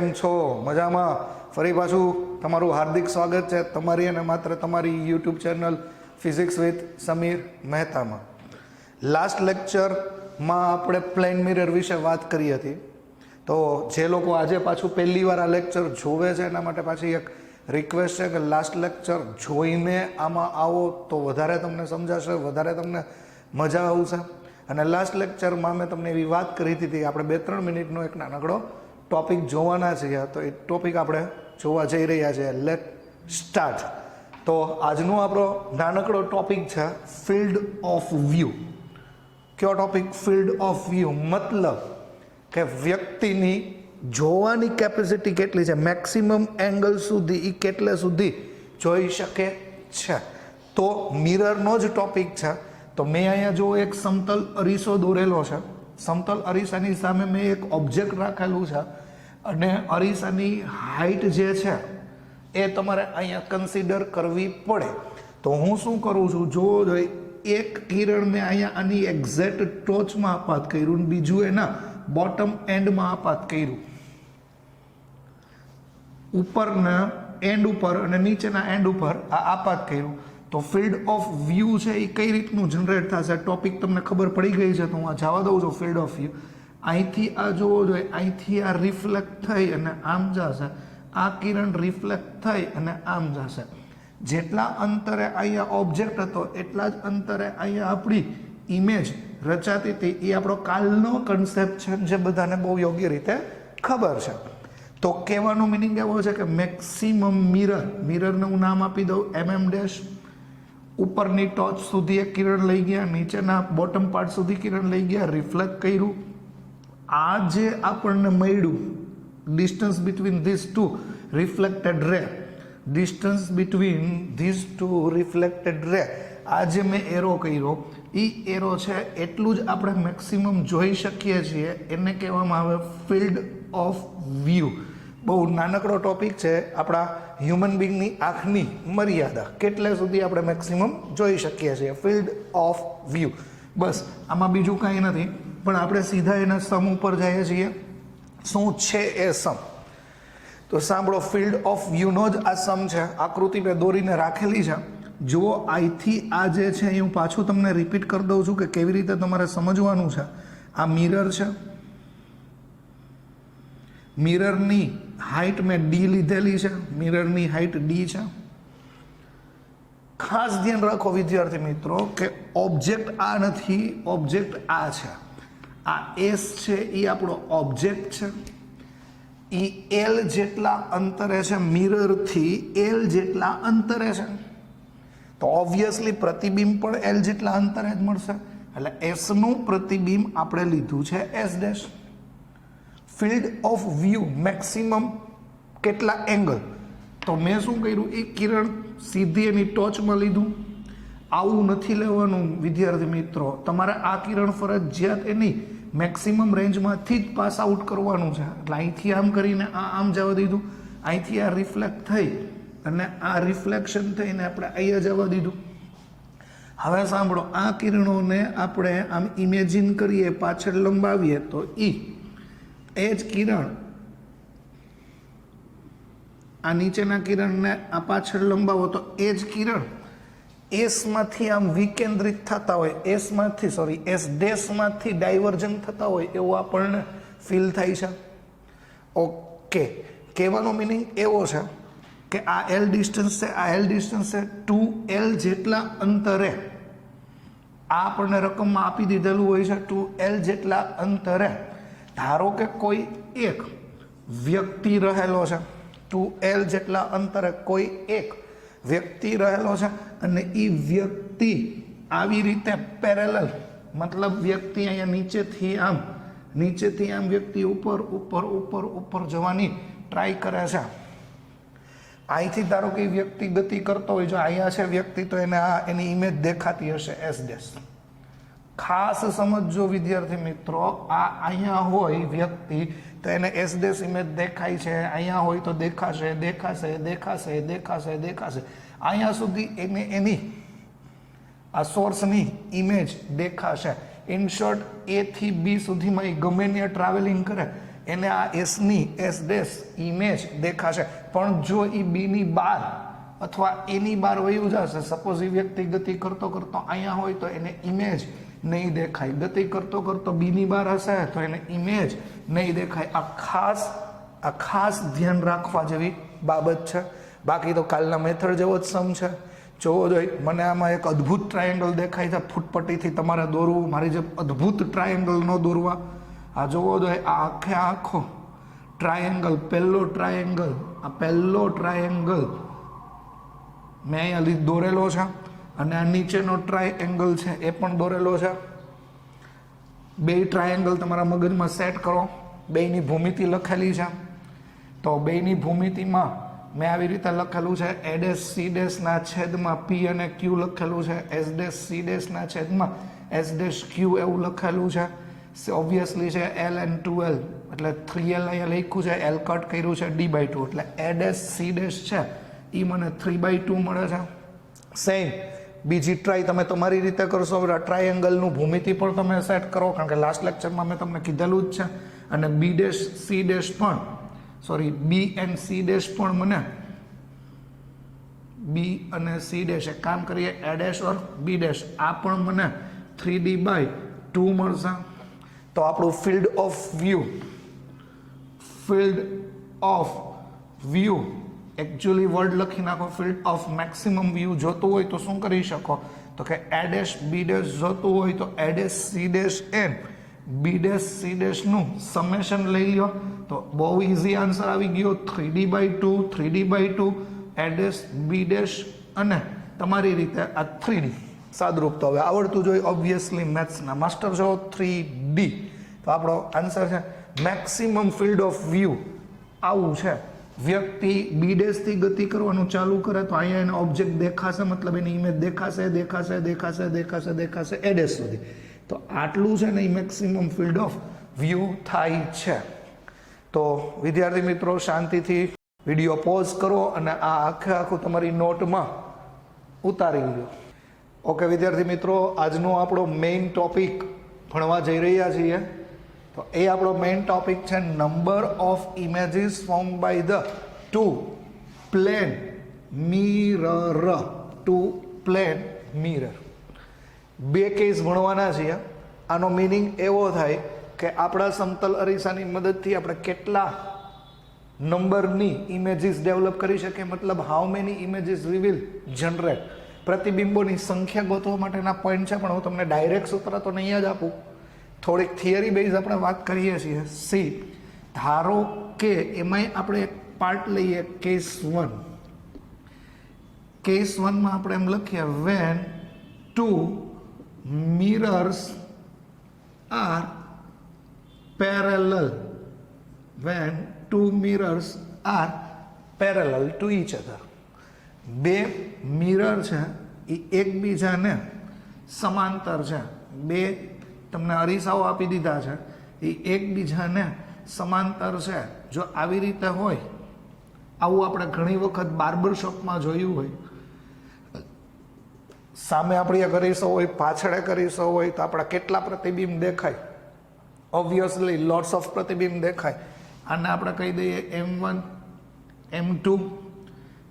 કેમ છો? મજામાં? ફરી પાછું તમારું હાર્દિક સ્વાગત છે તમારી અને માત્ર તમારી YouTube channel physics with Samir મહેતામાં. લાસ્ટ લેક્ચરમાં આપણે પ્લેન મિરર વિશે વાત કરી હતી. તો જે લોકો આજે પાછું પહેલી વાર આ લેક્ચર જોવે છે એના માટે પાછી એક રિક્વેસ્ટ છે કે લાસ્ટ લેક્ચર જોઈને આમાં આવો તો વધારે તમને સમજાશે, વધારે તમને મજા આવશે. અને લાસ્ટ લેક્ચરમાં મેં તમને એવી વાત કરી હતી આપણે 2-3 મિનિટનો એક નાનકડો ટોપિક જોવાના છીએ. તો એ ટોપિક આપણે જોવા જઈ રહ્યા છીએ. Late start. તો આજનો આપણો નાનકડો ટોપિક છે ફિલ્ડ ઓફ વ્યૂ. કયો ટોપિક? Field of view. મતલબ કે વ્યક્તિની જોવાની કેપેસિટી કેટલી છે, મેક્સિમમ એંગલ સુધી એ કેટલે સુધી જોઈ શકે છે. તો મિરરનો જ ટોપિક છે. તો મેં અહીંયા જો એક સમતલ અરીસો દોરેલો છે. સમતલ અરીસાની સામે મેં એક ઓબ્જેક્ટ રાખેલું છે અને અરીસાની હાઈટ જે છે એ તમારે અહીંયા કન્સિડર કરવી પડે. તો હું શું કરું છું, જોવો જોઈએ, એક કિરણ મેં અહીંયા આની એક્ઝેક્ટ ટોચમાં આપાત કર્યું, બીજું એના બોટમ એન્ડમાં આપાત કર્યું. ઉપરના એન્ડ ઉપર અને નીચેના એન્ડ ઉપર આ આપાત કર્યું. તો ફિલ્ડ ઓફ વ્યૂ છે એ કઈ રીતનું જનરેટ થશે, ટોપિક તમને ખબર પડી ગઈ છે. તો હું આ જવા દઉં છું. ફિલ્ડ ઓફ વ્યૂ અહીંથી આ જોવો જોઈએ, અહીંથી આ રિફ્લેક્ટ થઈ અને આમ જશે, આ કિરણ રિફ્લેક્ટ થઈ અને આમ જશે. જેટલા અંતરે અહીંયા ઓબ્જેક્ટ હતો એટલા જ અંતરે અહીંયા આપણી ઇમેજ રચાતી હતી. એ આપણો કાલનો કન્સેપ્ટ છે જે બધાને બહુ યોગ્ય રીતે ખબર છે. તો કહેવાનો મિનિંગ એવો છે કે મેક્સિમમ મિરરને હું નામ આપી દઉં MM'. ઉપરની ટોચ સુધી એક કિરણ લઈ ગયા, નીચેના બોટમ પાર્ટ સુધી કિરણ લઈ ગયા, રિફ્લેક્ટ કર્યું. આ જે આપણને મળ્યું distance between this two reflected ray, distance between this two reflected ray, આ જે મેં એરો કર્યો એ એરો છે એટલું જ આપણે મેક્સિમમ જોઈ શકીએ છીએ. એને કહેવામાં આવે ફિલ્ડ ઓફ વ્યૂ. બહુ નાનકડો ટોપિક છે. આપણા હ્યુમન બિંગની આંખની મર્યાદા કેટલે સુધી આપણે મેક્સિમમ જોઈ શકીએ છીએ, ફિલ્ડ ઓફ વ્યૂ. બસ, આમાં બીજું કાંઈ નથી. પણ આપણે સીધા એના સમ ઉપર જઈએ છીએ. શું છે એ સમ? તો સાંભળો, ફિલ્ડ ઓફ વ્યૂનો જ આ સમ છે. આકૃતિ મેં દોરીને રાખેલી છે. જુઓ, અહીંથી આ જે છે એ હું પાછું તમને રિપીટ કરી દઉં છું કે કેવી રીતે તમારે સમજવાનું છે. આ મિરર છે. મિરરની હાઈટ મેં D લીધેલી છે. મિરરની હાઈટ D છે. ખાસ ધ્યાન રાખો વિદ્યાર્થી મિત્રો કે ઓબ્જેક્ટ આ નથી, ઓબ્જેક્ટ આ છે. આ S છે એ આપણો ઓબ્જેક્ટ છે. એ L જેટલા અંતરે છે, મિરરથી L જેટલા અંતરે છે. તો ઓબ્વિયસલી પ્રતિબિંબ પણ L જેટલા અંતરે જ મળશે. એટલે S નું પ્રતિબિંબ આપણે લીધું છે S'. Field of view maximum કેટલા એંગલ? તો મેં શું કર્યું, એ કિરણ સીધી એની ટોચમાં લીધું. આવું નથી લેવાનું વિદ્યાર્થી મિત્રો. તમારે આ કિરણ ફરજિયાત એની મેક્સિમમ રેન્જમાંથી જ પાસ આઉટ કરવાનું છે. એટલે અહીંથી આમ કરીને આમ જવા દીધું, અહીંથી આ રિફ્લેક્ટ થઈ અને આ રિફ્લેક્શન થઈને આપણે અહીંયા જવા દીધું. હવે સાંભળો, આ કિરણોને આપણે આમ ઇમેજિન કરીએ, પાછળ લંબાવીએ તો એ જ કિરણ આ નીચેના કિરણને આ પાછળ લંબાવો તો એ જ કિરણ એસમાંથી આમ વિકેન્દ્રિત થતા હોય, એસ'માંથી ડાયવર્જન્ટ થતા હોય એવું આપણને ફીલ થાય છે. ઓકે, કહેવાનો મિનિંગ એવો છે કે આ L ડિસ્ટન્સ છે, આ L ડિસ્ટન્સ છે 2L જેટલા અંતરે આ આપણને રકમમાં આપી દીધેલું હોય છે. 2L જેટલા અંતરે ધારો કે કોઈ એક વ્યક્તિ રહેલો છે. 2L જેટલા અંતરે કોઈ એક વ્યક્તિ રહેલો છે અને એ વ્યક્તિ આવી રીતે પેરેલલ, મતલબ વ્યક્તિ અહીંયા નીચેથી આમ વ્યક્તિ ઉપર જવાની ટ્રાય કરે છે. અહીંથી ધારો કે વ્યક્તિ ગતિ કરતો હોય, જો અહીંયા છે વ્યક્તિ તો એને એની ઇમેજ દેખાતી હશે S'. ખાસ સમજો વિદ્યાર્થી મિત્રો, આ અહીંયા હોય વ્યક્તિ તો એને S' ઇમેજ દેખાય છે. અહીંયા હોય તો દેખાશે. અહીંયા સુધી એને એની આ સોર્સની ઇમેજ દેખાશે. ઇન શોર્ટ, A થી B સુધીમાં એ ગમે ત્યાં ટ્રાવેલિંગ કરે એને આ એસની એસ ડેશ ઇમેજ દેખાશે. પણ જો એ બીની બહાર અથવા એની બહાર વયું જશે, સપોઝ એ વ્યક્તિ ગતિ કરતો કરતો અહીંયા હોય તો એને ઇમેજ નહીં દેખાય, ગતિ કરતો કરતો બીની બહાર હશે તો એને ઇમેજ નહીં દેખાય. આ ખાસ ધ્યાન રાખવા જેવી બાબત છે. બાકી તો કાલના મેથડ જેવો જ સમ છે. જોવો જોઈએ, મને આમાં એક અદ્ભુત ટ્રાયેંગલ દેખાય છે, ફૂટપટ્ટીથી તમારે દોરવું, મારી જે અદ્ભુત ટ્રાયેંગલ ન દોરવા. આ જોવો જોઈએ, આ આખો ટ્રાયેંગલ, પહેલો ટ્રાયેંગલ મેં અહીંયા દોરેલો છે, અને આ નીચેનો ટ્રાયેંગલ છે એ પણ દોરેલો છે. બે ટ્રાયેંગલ તમારા મગજમાં સેટ કરો, બેયની ભૂમિતિ લખેલી છે. તો બેયની ભૂમિતિમાં મેં આવી રીતે લખેલું છે, એ ડેશ સી ડેશના છેદમાં પી અને ક્યુ લખેલું છે, એસ ડેશ સી ડેશના છેદમાં એસ ડેશ ક્યુ એવું લખેલું છે. ઓબ્વિયસલી છે એલ એન્ડ 2L, એટલે 3L અહીંયા લખ્યું છે, એલ કટ કર્યું છે D/2, એટલે એ ડેશ સી ડેશ છે એ મને 3/2 મળે છે. સેમ બીજી ટ્રાય તમે તમારી રીતે કરશો. ટ્રાયેંગલનું ભૂમિતિ પણ તમે સેટ કરો, કારણ કે લાસ્ટ લેક્ચરમાં મેં તમને કીધેલું જ છે. અને બી ડેશ સી ડેશ પણ, sorry B and C dash પણ મને, બી અને સી ડેશ એક કામ કરીએ, એ ડેશ ઓર બી ડેશ, આ પણ મને 3D/2 મળશે. તો આપણું field of view actually word લખી નાખો. ફિલ્ડ ઓફ મેક્સિમમ વ્યૂ જોતું હોય તો શું કરી શકો, તો કે એ ડેશ બી ડેશ જોતું હોય તો A dash C dash and B dash C ડેશનું સમેશન લઈ લ્યો. તો બહુ ઇઝી આન્સર આવી ગયો, 3D/2 એ ડેશ બી ડેશ અને તમારી રીતે આ 3D સાદરૂપ. તો હવે આવડતું જોઈએ ઓબ્વિયસલી મેથ્સના માસ્ટર છો. 3D તો આપણો આન્સર છે મેક્સિમમ ફિલ્ડ ઓફ વ્યૂ. આવું છે, વ્યક્તિ બી ડેશથી ગતિ કરવાનું ચાલુ કરે તો અહીંયા એને ઓબ્જેક્ટ દેખાશે, મતલબ એની ઇમેજ દેખાશે એ ડેશ સુધી. તો આટલું છે ને એ મેક્સિમમ ફિલ્ડ ઓફ વ્યૂ થાય છે. તો વિદ્યાર્થી મિત્રો શાંતિથી વિડીયો પોઝ કરો અને આ આખું તમારી નોટમાં ઉતારી લો. ઓકે વિદ્યાર્થી મિત્રો, આજનો આપણો મેઇન ટોપિક ભણવા જઈ રહ્યા છીએ. તો એ આપણો મેઇન ટોપિક છે number of images form by the two plane mirror. બે કેસ ભણવાના છીએ. આનો મિનિંગ એવો થાય કે આપણા સમતલ અરીસાની મદદથી આપણે કેટલા નંબરની ઇમેજીસ ડેવલપ કરી શકીએ, મતલબ how many images we will generate. પ્રતિબિંબોની સંખ્યા ગોતવા માટેના પોઈન્ટ છે, પણ હું તમને ડાયરેક્ટ સૂત્ર તો નહીં જ આપું, થોડીક થિયરી બેઝ આપણે વાત કરીએ છીએ. ધારો કે એમાંય આપણે એક પાર્ટ લઈએ કેસ 1. કેસ 1માં આપણે એમ લખીએ, when two mirrors are parallel, when two mirrors are parallel to each other. બે મિરર છે એ એકબીજાને સમાંતર છે. બે તમને અરીસાઓ આપી દીધા છે, એ એકબીજાને સમાંતર છે. જો આવી રીતે હોય, આવું આપણે ઘણી વખત બાર્બર શોપમાં જોયું હોય, સામે આપણી એક અરીસો હોય, પાછળ એક અરીસો હોય, તો આપણા કેટલા પ્રતિબિંબ દેખાય? ઓબ્વિયસલી લોટ્સ ઓફ પ્રતિબિંબ દેખાય. આને આપણે કહી દઈએ M1 M2.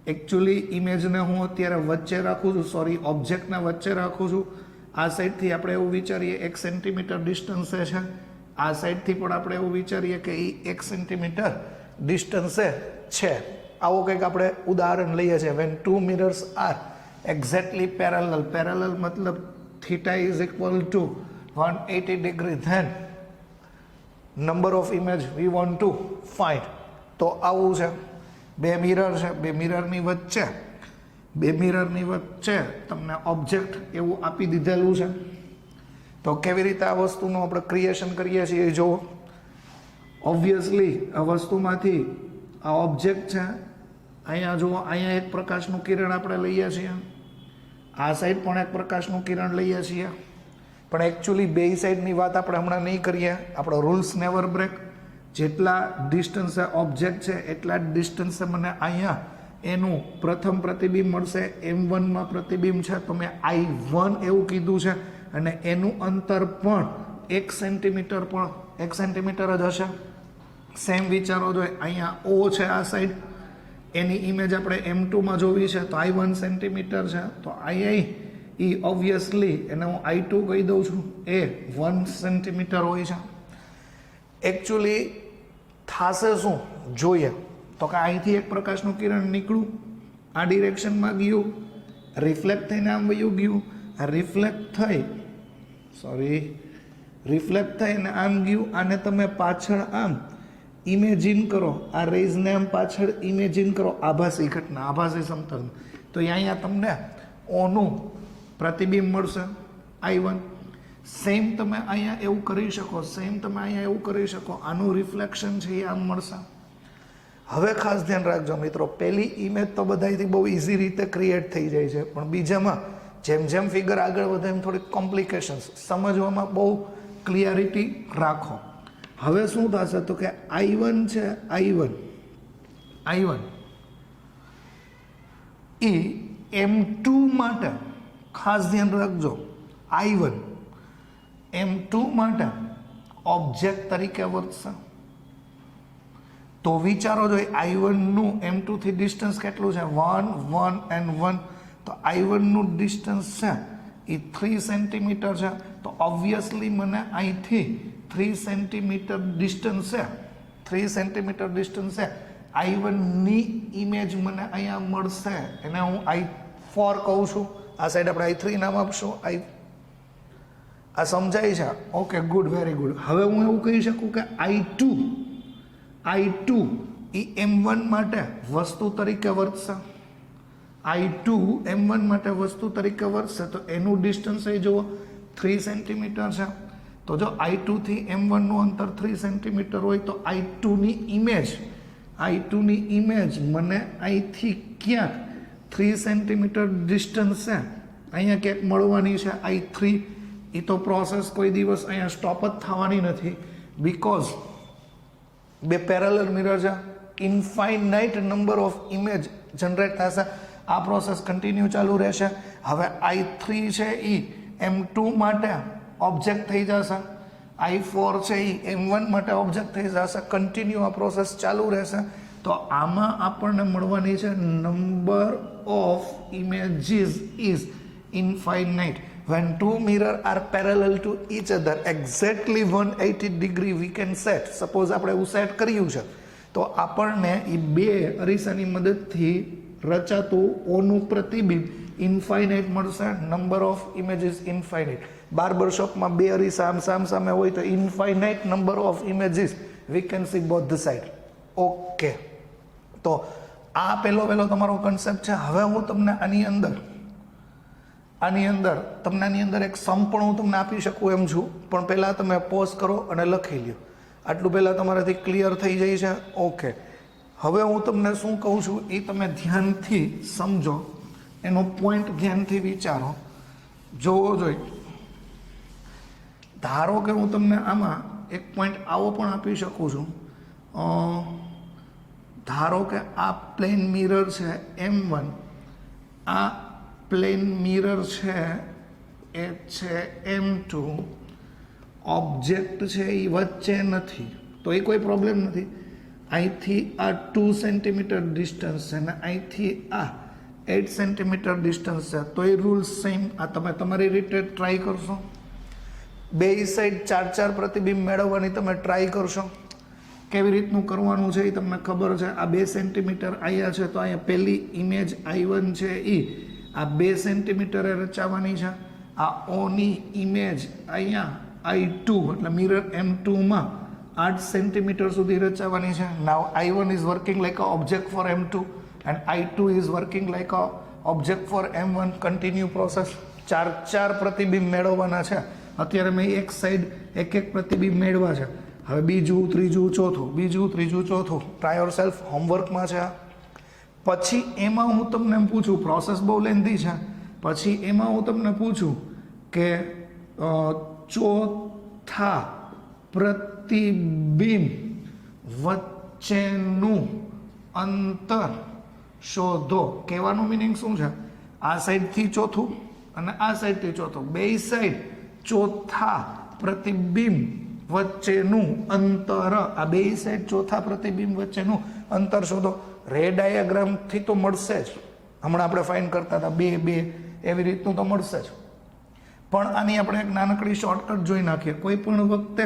એકચ્યુઅલી ઇમેજને હું અત્યારે વચ્ચે રાખું છું, સોરી ઓબ્જેક્ટને વચ્ચે રાખું છું. આ સાઈડથી આપણે એવું વિચારીએ 1 સેન્ટીમીટર ડિસ્ટન્સે છે, આ સાઈડથી પણ આપણે એવું વિચારીએ કે એ 1 સેન્ટીમીટર ડિસ્ટન્સે છે. આવો કંઈક આપણે ઉદાહરણ લઈએ છીએ. When two mirrors are exactly parallel મતલબ theta is equal to 180 degree, then number of image we want to find. તો આવું છે, બે મિરર છે, બે મિરરની વચ્ચે તમને ઓબ્જેક્ટ એવું આપી દીધેલું છે. તો કેવી રીતે આ વસ્તુનું આપણે ક્રિએશન કરીએ છીએ એ જુઓ. ઓબ્વિયસલી આ વસ્તુમાંથી આ ઓબ્જેક્ટ છે, અહીંયા જુઓ, અહીંયા એક પ્રકાશનું કિરણ આપણે લઈએ છીએ, આ સાઈડ પણ એક પ્રકાશનું કિરણ લઈએ છીએ. પણ એકચ્યુઅલી બે સાઈડની વાત આપણે હમણાં નહીં કરીએ. આપણો રૂલ્સ નેવર બ્રેક. જેટલા ડિસ્ટન્સે ઓબ્જેક્ટ છે એટલા જ ડિસ્ટન્સે મને અહીંયા એનું પ્રથમ પ્રતિબિંબ મળશે. M1માં પ્રતિબિંબ છે તો મેં I1 એવું કીધું છે, અને એનું અંતર પણ 1 સેન્ટીમીટર જ હશે. સેમ વિચારો જોઈએ, અહીંયા ઓ છે આ સાઈડ, એની ઇમેજ આપણે M2માં જોવી છે તો I1 સેન્ટીમીટર છે, તો I ઓબ્વિયસલી એને હું I2 કહી દઉં છું, એ 1 સેન્ટીમીટર હોય છે. એકચ્યુઅલી થશે શું જોઈએ તો કે અહીંથી એક પ્રકાશનું કિરણ નીકળ્યું, આ ડિરેક્શનમાં ગયું, રિફ્લેક્ટ થઈને આમ વયું ગયું, રિફ્લેક્ટ થઈને આમ ગયું, આને તમે પાછળ આમ ઇમેજિન કરો, આ રેઝને આમ પાછળ ઇમેજિન કરો, આભાસી ઘટના, આભાસી સમતલ, તો અહીંયા તમને ઓનું પ્રતિબિંબ મળશે I1. સેમ તમે અહીંયા એવું કરી શકો, આનું રિફ્લેક્શન છે એ આમ મળશે. હવે ખાસ ધ્યાન રાખજો મિત્રો, પહેલી ઇમેજ તો બધાથી બહુ ઇઝી રીતે ક્રિએટ થઈ જાય છે, પણ બીજામાં જેમ જેમ ફિગર આગળ વધે એમ થોડીક કોમ્પ્લિકેશન્સ, સમજવામાં બહુ ક્લિયરિટી રાખો. હવે શું થશે તો કે I1 છે, I1 એ M2 માટે ખાસ ધ્યાન રાખજો, I1 M2 માટે ઓબ્જેક્ટ તરીકે વર્તશે. તો વિચારો જો I1 નું M2 થી ડિસ્ટન્સ કેટલું છે, 1 1 and 1, તો I1 નું ડિસ્ટન્સ છે એ 3 સેન્ટીમીટર છે, તો ઓબ્વિયસલી મને અહીંથી 3 સેન્ટીમીટર ડિસ્ટન્સ છે, I1 ની ઇમેજ મને અહીંયા મળશે, એને હું I4 કહું છું, આ સાઈડ આપણે I3 નામ આપશું. આ સમજાય છે? Okay, good, very good. હવે હું એવું કહી શકું કે I2 એ M1 માટે વસ્તુ તરીકે વર્તશે, તો એનું ડિસ્ટન્સ એ જુઓ 3 સેન્ટીમીટર છે. તો જો I2 થી M1 નું અંતર 3 સેન્ટીમીટર હોય તો I2 ની ઇમેજ મને અહીંથી ક્યાંક 3 સેન્ટીમીટર ડિસ્ટન્સ છે અહીંયા ક્યાંક મળવાની છે, I3. એ તો પ્રોસેસ કોઈ દિવસ અહીંયા સ્ટોપ જ થવાની નથી, બીકોઝ બે પેરેલલ મિરર છે, infinite number of image generate થશે, આ પ્રોસેસ કન્ટિન્યુ ચાલુ રહેશે. હવે I3 છે એ M2 માટે ઓબ્જેક્ટ થઈ જશે, I4 છે એ M1 માટે ઓબ્જેક્ટ થઈ જશે, કન્ટિન્યુ આ પ્રોસેસ ચાલુ રહેશે. તો આમાં આપણને મળવાની છે number of images is infinite. When two mirrors are parallel to each other, exactly 180 degree we can set. Suppose આપણે એવું સેટ કર્યું છે તો આપણને એ બે અરીસાની મદદથી રચાતું ઓનું પ્રતિબિંબ ઇન્ફાઇનાઇટ મળશે, number of images infinite. Barber શોપમાં બે અરીસા આમ સામે હોય તો infinite number of images we can see both the side. Okay, તો આ પહેલો તમારો કન્સેપ્ટ છે. હવે હું તમને આની અંદર એક સમ પણ હું તમને આપી શકું એમ છું, પણ પહેલાં તમે પોઝ કરો અને લખી લ્યો, આટલું પહેલાં તમારાથી ક્લિયર થઈ જાય છે. ઓકે, હવે હું તમને શું કહું છું એ તમે ધ્યાનથી સમજો, એનો પોઈન્ટ ધ્યાનથી વિચારો, જોવો જોઈએ. ધારો કે હું તમને આમાં એક પોઈન્ટ આવો પણ આપી શકું છું, ધારો કે આ પ્લેન મિરર છે M1, આ પ્લેન મિરર છે એ છે M2, ઓબ્જેક્ટ છે એ વચ્ચે નથી, તો એ કોઈ પ્રોબ્લેમ નથી. અહીંથી આ 2 સેન્ટીમીટર ડિસ્ટન્સ છે અને અહીંથી આ 8 સેન્ટીમીટર ડિસ્ટન્સ છે, તો એ રૂલ્સ સેમ. આ તમે તમારી રીતે ટ્રાય કરશો, બે સાઈડ 4 પ્રતિબિંબ મેળવવાની તમે ટ્રાય કરશો. કેવી રીતનું કરવાનું છે એ તમને ખબર છે. આ 2 સેન્ટીમીટર અહીંયા છે, તો અહીંયા પહેલી ઇમેજ I1 છે એ આ 2 સેન્ટીમીટરે રચાવાની છે. આ ઓની ઇમેજ અહીંયા I2 એટલે મિરર M2માં 8 સેન્ટીમીટર સુધી રચાવાની છે. Now I1 is working like a object for M2 and I2 is working like a object for M1. Continue process, 4 પ્રતિબિંબ મેળવવાના છે. અત્યારે મેં એક સાઈડ એક પ્રતિબિંબ મેળવ્યા છે. હવે બીજું, ત્રીજું, ચોથું, ટ્રાય યોર સેલ્ફ, હોમવર્કમાં છે. પછી એમાં હું તમને પૂછું, પ્રોસેસ બહુ લેન્ધી છે, પછી એમાં હું તમને પૂછું કે ચોથા પ્રતિબિંબ વચ્ચેનું અંતર શોધો. કહેવાનું મિનિંગ શું છે? આ સાઈડથી ચોથું અને આ સાઈડથી ચોથું, બે સાઈડ ચોથા પ્રતિબિંબ વચ્ચેનું અંતર, આ બે સાઈડ ચોથા પ્રતિબિંબ વચ્ચેનું અંતર શોધો. રે ડાયાગ્રામથી તો મળશે જ, હમણાં આપણે ફાઇન્ડ કરતા હતા 2 2 એવી રીતનું તો મળશે જ. પણ આની આપણે એક નાનકડી શોર્ટકટ જોઈ નાખીએ. કોઈ પણ વખતે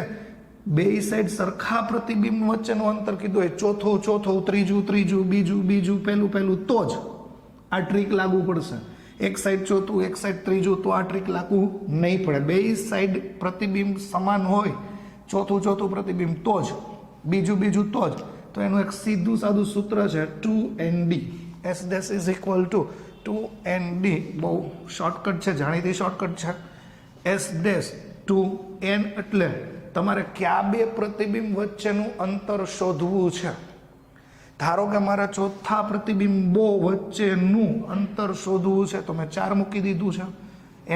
બે સાઈડ સરખા પ્રતિબિંબ વચ્ચેનું અંતર કીધું હોય, ચોથું ચોથું, ત્રીજું ત્રીજું, બીજું બીજું, પહેલું પહેલું, તો જ આ ટ્રીક લાગુ પડશે. એક સાઈડ ચોથું, એક સાઈડ ત્રીજું, તો આ ટ્રીક લાગુ નહીં પડે. બે સાઈડ પ્રતિબિંબ સમાન હોય, ચોથું ચોથું પ્રતિબિંબ તો જ, બીજું બીજું તો જ. તો એનું એક સીધું સાદું સૂત્ર છે 2ND. S dash is equal to 2ND. બહુ શોર્ટકટ છે, જાણીતી શોર્ટકટ છે. S dash 2N એટલે તમારે કયા બે પ્રતિબિંબ વચ્ચેનું અંતર શોધવું છે. ધારો કે મારા ચોથા પ્રતિબિંબો વચ્ચેનું અંતર શોધવું છે, તો મેં 4 મૂકી દીધું છે.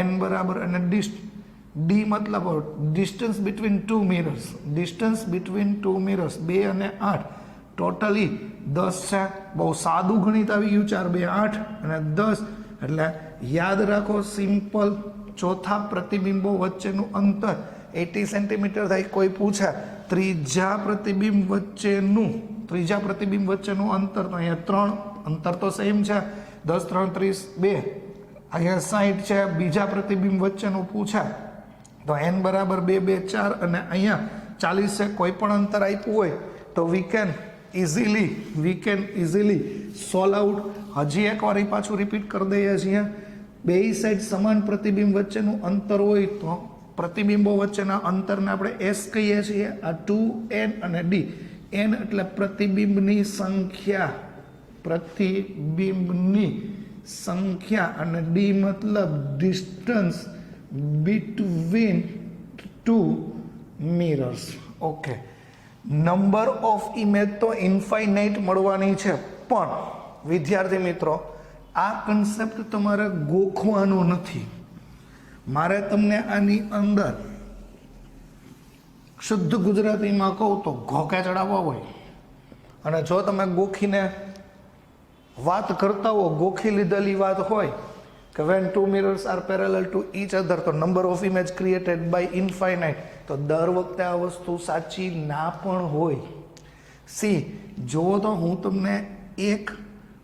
N બરાબર અને ડી મતલબ distance between 2 mirrors. Distance between 2 mirrors 2 અને 8 ટોટલી 10 છે. બહુ સાદું ગણિત આવી ગયું. 4 2 8 અને 10. એટલે યાદ રાખો, સિમ્પલ, ચોથા પ્રતિબિંબો વચ્ચેનું અંતર 80 સેન્ટીમીટર થાય. કોઈ પૂછે ત્રીજા પ્રતિબિંબ વચ્ચેનું અંતર, તો અહીંયા 3 અંતર તો સેમ છે. 10 3 32, અહીંયા 60 છે. બીજા પ્રતિબિંબ વચ્ચેનું પૂછે તો n બરાબર 2 2 4 અને અહીંયા 40 છે. કોઈ પણ અંતર આપ્યું હોય તો we can easily solve out. હજી એકવાર પાછું રિપીટ કરી દઈએ છીએ. બે સાઈડ સમાન પ્રતિબિંબ વચ્ચેનું અંતર હોય તો પ્રતિબિંબો વચ્ચેના અંતરને આપણે S કહીએ છીએ. આ 2N અને D. N એટલે પ્રતિબિંબની સંખ્યા અને D મતલબ distance between 2 mirrors. Okay, number of image તો ઇન્ફાઇનાઇટ મળવાની છે, પણ વિદ્યાર્થી મિત્રો આ કન્સેપ્ટ તમારે ગોખવાનો નથી. મારે તમને આની અંદર શુદ્ધ ગુજરાતીમાં કહું તો ઘોકે ચડાવવા હોય, અને જો તમે ગોખીને વાત કરતા હો, ગોખી લીધેલી વાત હોય કે when 2 mirrors are parallel to each other, તો number of image created by infinite, તો દર વખતે આ વસ્તુ સાચી ના પણ હોય. સી, જો તો હું તમને એક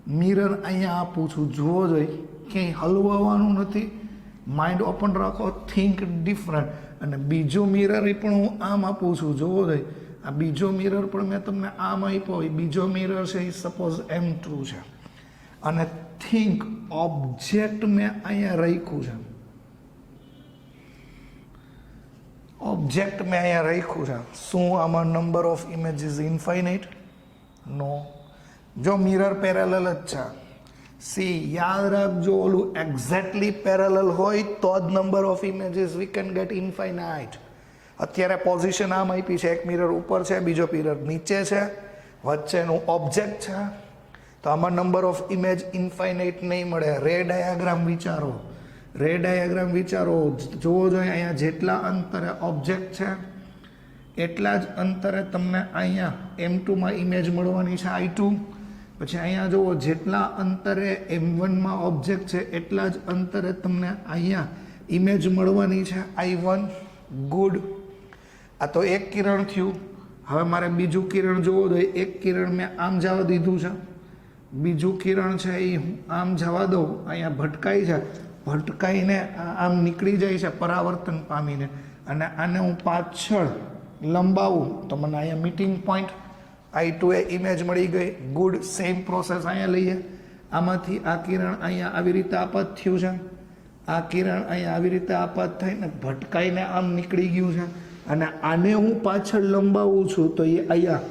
મિરર અહીંયા આપું છું, જુઓ જોઈએ, ક્યાંય હલવાવાનું નથી. માઇન્ડ ઓપન રાખો, થિંક ડિફરન્ટ. અને બીજો મિરર પણ હું આમ આપું છું, જોવો જોઈએ. આ બીજો મિરર પણ મેં તમને આમ આપ્યો હોય. બીજો મિરર છે એ સપોઝ M2 છે, અને થિંક ઓબ્જેક્ટ મેં અહીંયા રાખ્યું છે. શું આમાં નંબર ઓફ ઇમેજીસ ઇન્ફાઇનાઇટ? નો. જો મિરર પેરેલલ જ છે. સી, યાદ રાખજો, ઓલું એક્ઝેક્ટલી પેરેલલ હોય તો જ number of images we can get infinite. અત્યારે પોઝિશન આમ આપી છે, એક મિરર ઉપર છે, બીજો મિરર નીચે છે, વચ્ચેનું ઓબ્જેક્ટ છે, તો આમાં નંબર ઓફ ઇમેજ ઇન્ફાઇનાઇટ નહીં મળે. રે ડાયાગ્રામ વિચારો, જોવો જોઈએ. અહીંયા જેટલા અંતરે ઓબ્જેક્ટ છે એટલા જ અંતરે તમને અહીંયા M2માં ઇમેજ મળવાની છે, I2. પછી અહીંયા જુઓ, જેટલા અંતરે M1માં ઓબ્જેક્ટ છે એટલા જ અંતરે તમને અહીંયા ઇમેજ મળવાની છે, I1. ગુડ. આ તો એક કિરણ થયું. હવે મારે બીજું કિરણ જોવો જોઈએ. એક કિરણ મેં આમ જવા દીધું છે, બીજું કિરણ છે એ હું આમ જવા દઉં. અહીંયા ભટકાઈ છે, ભટકાઈને આમ નીકળી જાય છે પરાવર્તન પામીને, અને આને હું પાછળ લંબાવું તો મને અહીંયા મીટિંગ પોઈન્ટ I2 એ ઇમેજ મળી ગઈ. ગુડ. સેમ પ્રોસેસ અહીંયા લઈએ. આમાંથી આ કિરણ અહીંયા આવી રીતે આપાત થયું છે, આ કિરણ અહીંયા આવી રીતે આપાત થઈને ભટકાઈને આમ નીકળી ગયું છે, અને આને હું પાછળ લંબાવું છું તો એ અહીંયા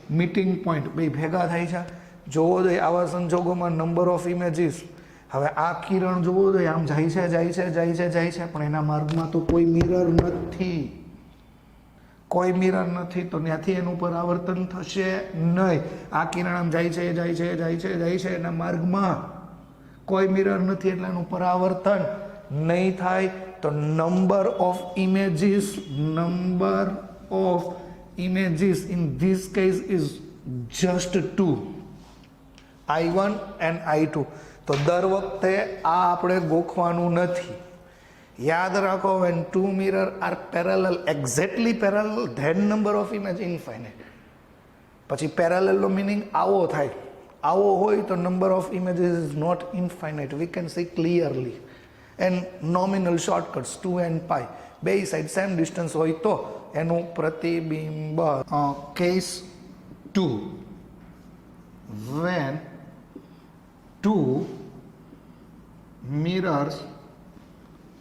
મીટિંગ પોઈન્ટ બે ભેગા થાય છે. જોવો જોઈએ આવા સંજોગોમાં નંબર ઓફ ઇમેજીસ. હવે આ કિરણ જોવો જોઈએ, આમ જાય છે, પણ એના માર્ગમાં તો કોઈ મિરર નથી, તો ત્યાંથી એનું પરાવર્તન થશે નહીં. આ કિરણ આમ જાય છે, એના માર્ગમાં કોઈ મિરર નથી, એટલે એનું પરાવર્તન નહીં થાય. તો number of images in this case is just 2, I1 and I2. તો દર વખતે આ આપણે ગોખવાનું નથી. યાદ રાખો, when two mirror are parallel, exactly parallel, then number of image infinite. પછી parallel નો meaning આવો થાય, આવો હોય તો number of images is not infinite, we can see clearly. And nominal shortcuts 2 and pi, બે સાઈડ સેમ ડિસ્ટન્સ હોય તો એનું પ્રતિબિંબ. Case 2, when two mirrors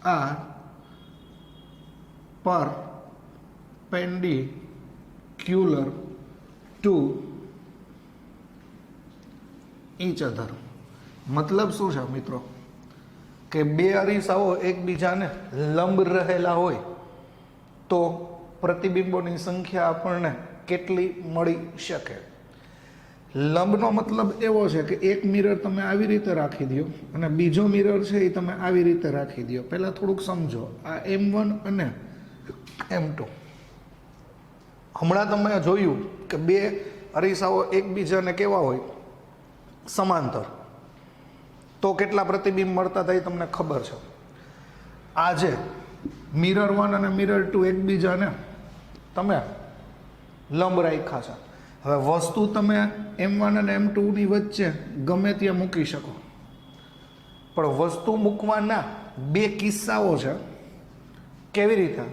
are perpendicular to each other. મતલબ શું છે મિત્રો કે બે અરીસાઓ એકબીજાને લંબ રહેલા હોય તો પ્રતિબિંબોની સંખ્યા આપણને કેટલી મળી શકે. લંબનો મતલબ એવો છે કે એક મિરર તમે આવી રીતે રાખી દો અને બીજો મિરર છે એ તમે આવી રીતે રાખી દો. પહેલાં થોડુંક સમજો, આ M1 અને M2. હમણાં તમે જોયું કે બે અરીસાઓ એકબીજાને કેવા હોય, સમાંતર, તો કેટલા પ્રતિબિંબ મળતા હતા એ તમને ખબર છે. આજે મિરર 1 અને મિરર 2 એકબીજાને તમે લંબ રાખ્યા છે. હવે વસ્તુ તમે M1 અને M2 ની વચ્ચે ગમે ત્યાં મૂકી શકો, પણ વસ્તુ મૂકવાના બે કિસ્સાઓ છે. કેવી રીતે?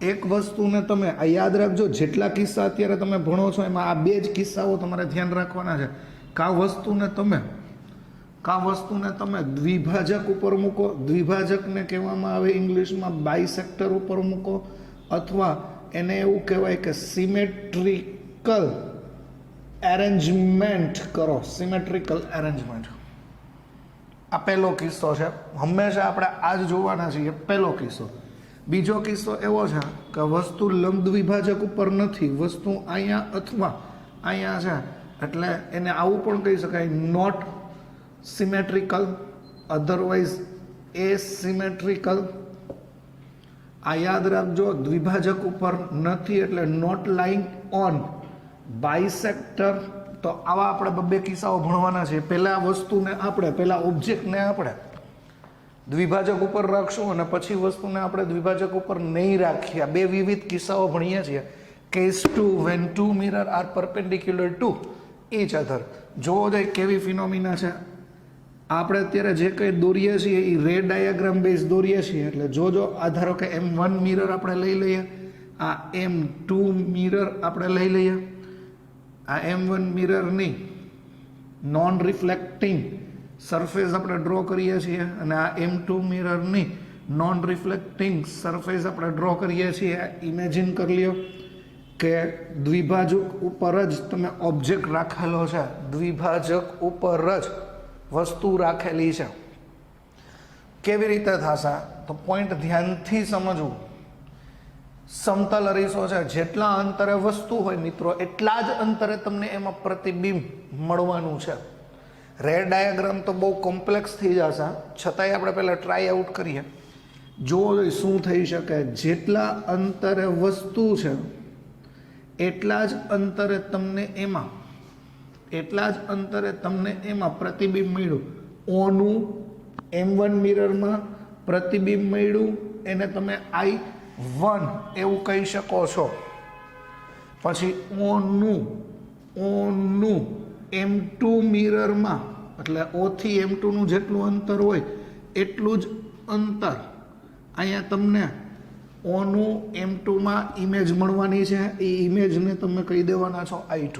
એક વસ્તુને તમે આ યાદ રાખજો, જેટલા કિસ્સા અત્યારે તમે ભણો છો એમાં આ બે જ કિસ્સાઓ તમારે ધ્યાન રાખવાના છે. કા વસ્તુને તમે દ્વિભાજક ઉપર મૂકો, દ્વિભાજકને કહેવામાં આવે ઇંગ્લિશમાં બાયસેક્ટર ઉપર મૂકો, અથવા એને એવું કહેવાય કે સિમેટ્રિકલ એરેન્જમેન્ટ કરો. સિમેટ્રિકલ એરેન્જમેન્ટ આ પહેલો કિસ્સો છે. હંમેશા આપણે આ જ જોવાના છીએ, પહેલો કિસ્સો. બીજો કિસ્સો એવો છે કે વસ્તુ લંબ દ્વિભાજક ઉપર નથી, વસ્તુ અહીંયા અથવા અહીંયા છે, એટલે એને આવું પણ કહી શકાય, નોટ સિમેટ્રિકલ, અધરવાઇઝ એસિમેટ્રિકલ. આ યાદ રાખજો, દ્વિભાજક ઉપર નથી એટલે નોટ લાઇંગ ઓન બાયસેક્ટર. તો આવા આપણે બે કિસ્સાઓ ભણવાના છે. પહેલા વસ્તુને આપણે, પહેલા ઓબ્જેક્ટને આપણે દ્વિભાજક ઉપર રાખશું અને પછી વસ્તુને આપણે દ્વિભાજક ઉપર નહીં રાખીએ. બે વિવિધ કિસ્સાઓ ભણીએ છીએ. Case 2, when two mirror are perpendicular to each other. જોવો જાય કેવી ફિનોમિના છે. આપણે અત્યારે જે કંઈ દોરીએ છીએ એ રે ડાયાગ્રામ બેઝ દોરીએ છીએ. એટલે જોજો, ધારો કે M1 મિરર આપણે લઈ લઈએ, આ M2 મિરર આપણે લઈ લઈએ. આ M1 મિરરની નોન રિફ્લેક્ટિંગ સરફેસ આપણે ડ્રો કરીએ છીએ અને આ M2 મિરરની નોન રિફ્લેક્ટિંગ સરફેસ આપણે ડ્રો કરીએ છીએ. ઇમેજિન કરી લ્યો કે દ્વિભાજક ઉપર જ તમે ઓબ્જેક્ટ રાખેલો છે, દ્વિભાજક ઉપર જ વસ્તુ રાખેલી છે. કેવી રીતે થશે? તો પોઈન્ટ ધ્યાનથી સમજવું. સમતલ અરીસો છે, જેટલા અંતરે વસ્તુ હોય મિત્રો એટલા જ અંતરે તમને એમાં પ્રતિબિંબ મળવાનું છે. રેડ ડાયાગ્રામ તો બહુ કોમ્પ્લેક્સ થઈ જશે, છતાંય આપણે પહેલાં ટ્રાય આઉટ કરીએ. જો શું થઈ શકે, જેટલા અંતરે વસ્તુ છે એટલા જ અંતરે તમને એમાં પ્રતિબિંબ મળ્યું. ઓનું M1 મિરરમાં પ્રતિબિંબ મળ્યું, એને તમે I1 એવું કહી શકો છો. પછી ઓનું M2 મિરરમાં, એટલે O થી M2 નું જેટલું અંતર હોય એટલું જ અંતર અહીંયા તમને ઓનું M2 માં ઇમેજ મળવાની છે. એ ઇમેજને તમે કહી દેવાના છો I2.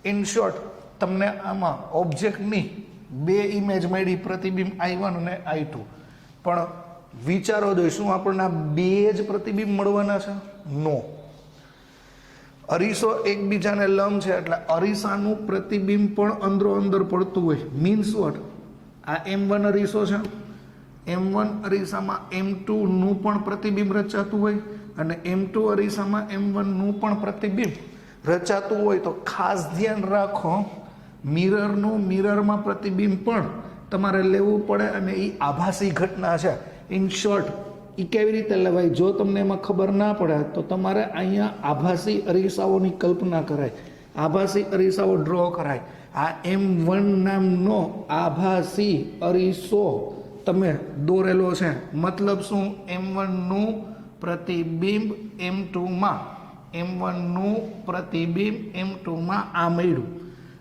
ઇન શોર્ટ, તમને આમાં ઓબ્જેક્ટની બે ઇમેજ મળી, પ્રતિબિંબ I1 અને I2. પણ વિચારો દો, શું આપણને બે જ પ્રતિબિંબ મળવાના છે? નો. અરીસો એકબીજાને લંબ છે એટલે અરીસાનું પ્રતિબિંબ પણ અંદરો અંદર પડતું હોય. Means what? આ M1 અરીસો છે, M1 અરીસામાં M2 નું પણ પ્રતિબિંબ રચાતું હોય અને M2 અરીસામાં M1 નું પણ પ્રતિબિંબ રચાતું હોય. તો ખાસ ધ્યાન રાખો, મિરરનું મિરરમાં પ્રતિબિંબ પણ તમારે લેવું પડે અને એ આભાસી ઘટના છે. ઇન શોર્ટ, એ કેવી રીતે લેવાય? જો તમને એમાં ખબર ના પડે તો તમારે અહીંયા આભાસી અરીસાઓની કલ્પના કરાય, આભાસી અરીસાઓ ડ્રો કરાય. આ M1 નામનો આભાસી અરીસો તમે દોરેલો છે, મતલબ શું? M1 નું પ્રતિબિંબ M2 માં, M1 નું પ્રતિબિંબ M2 માં આ મળ્યું.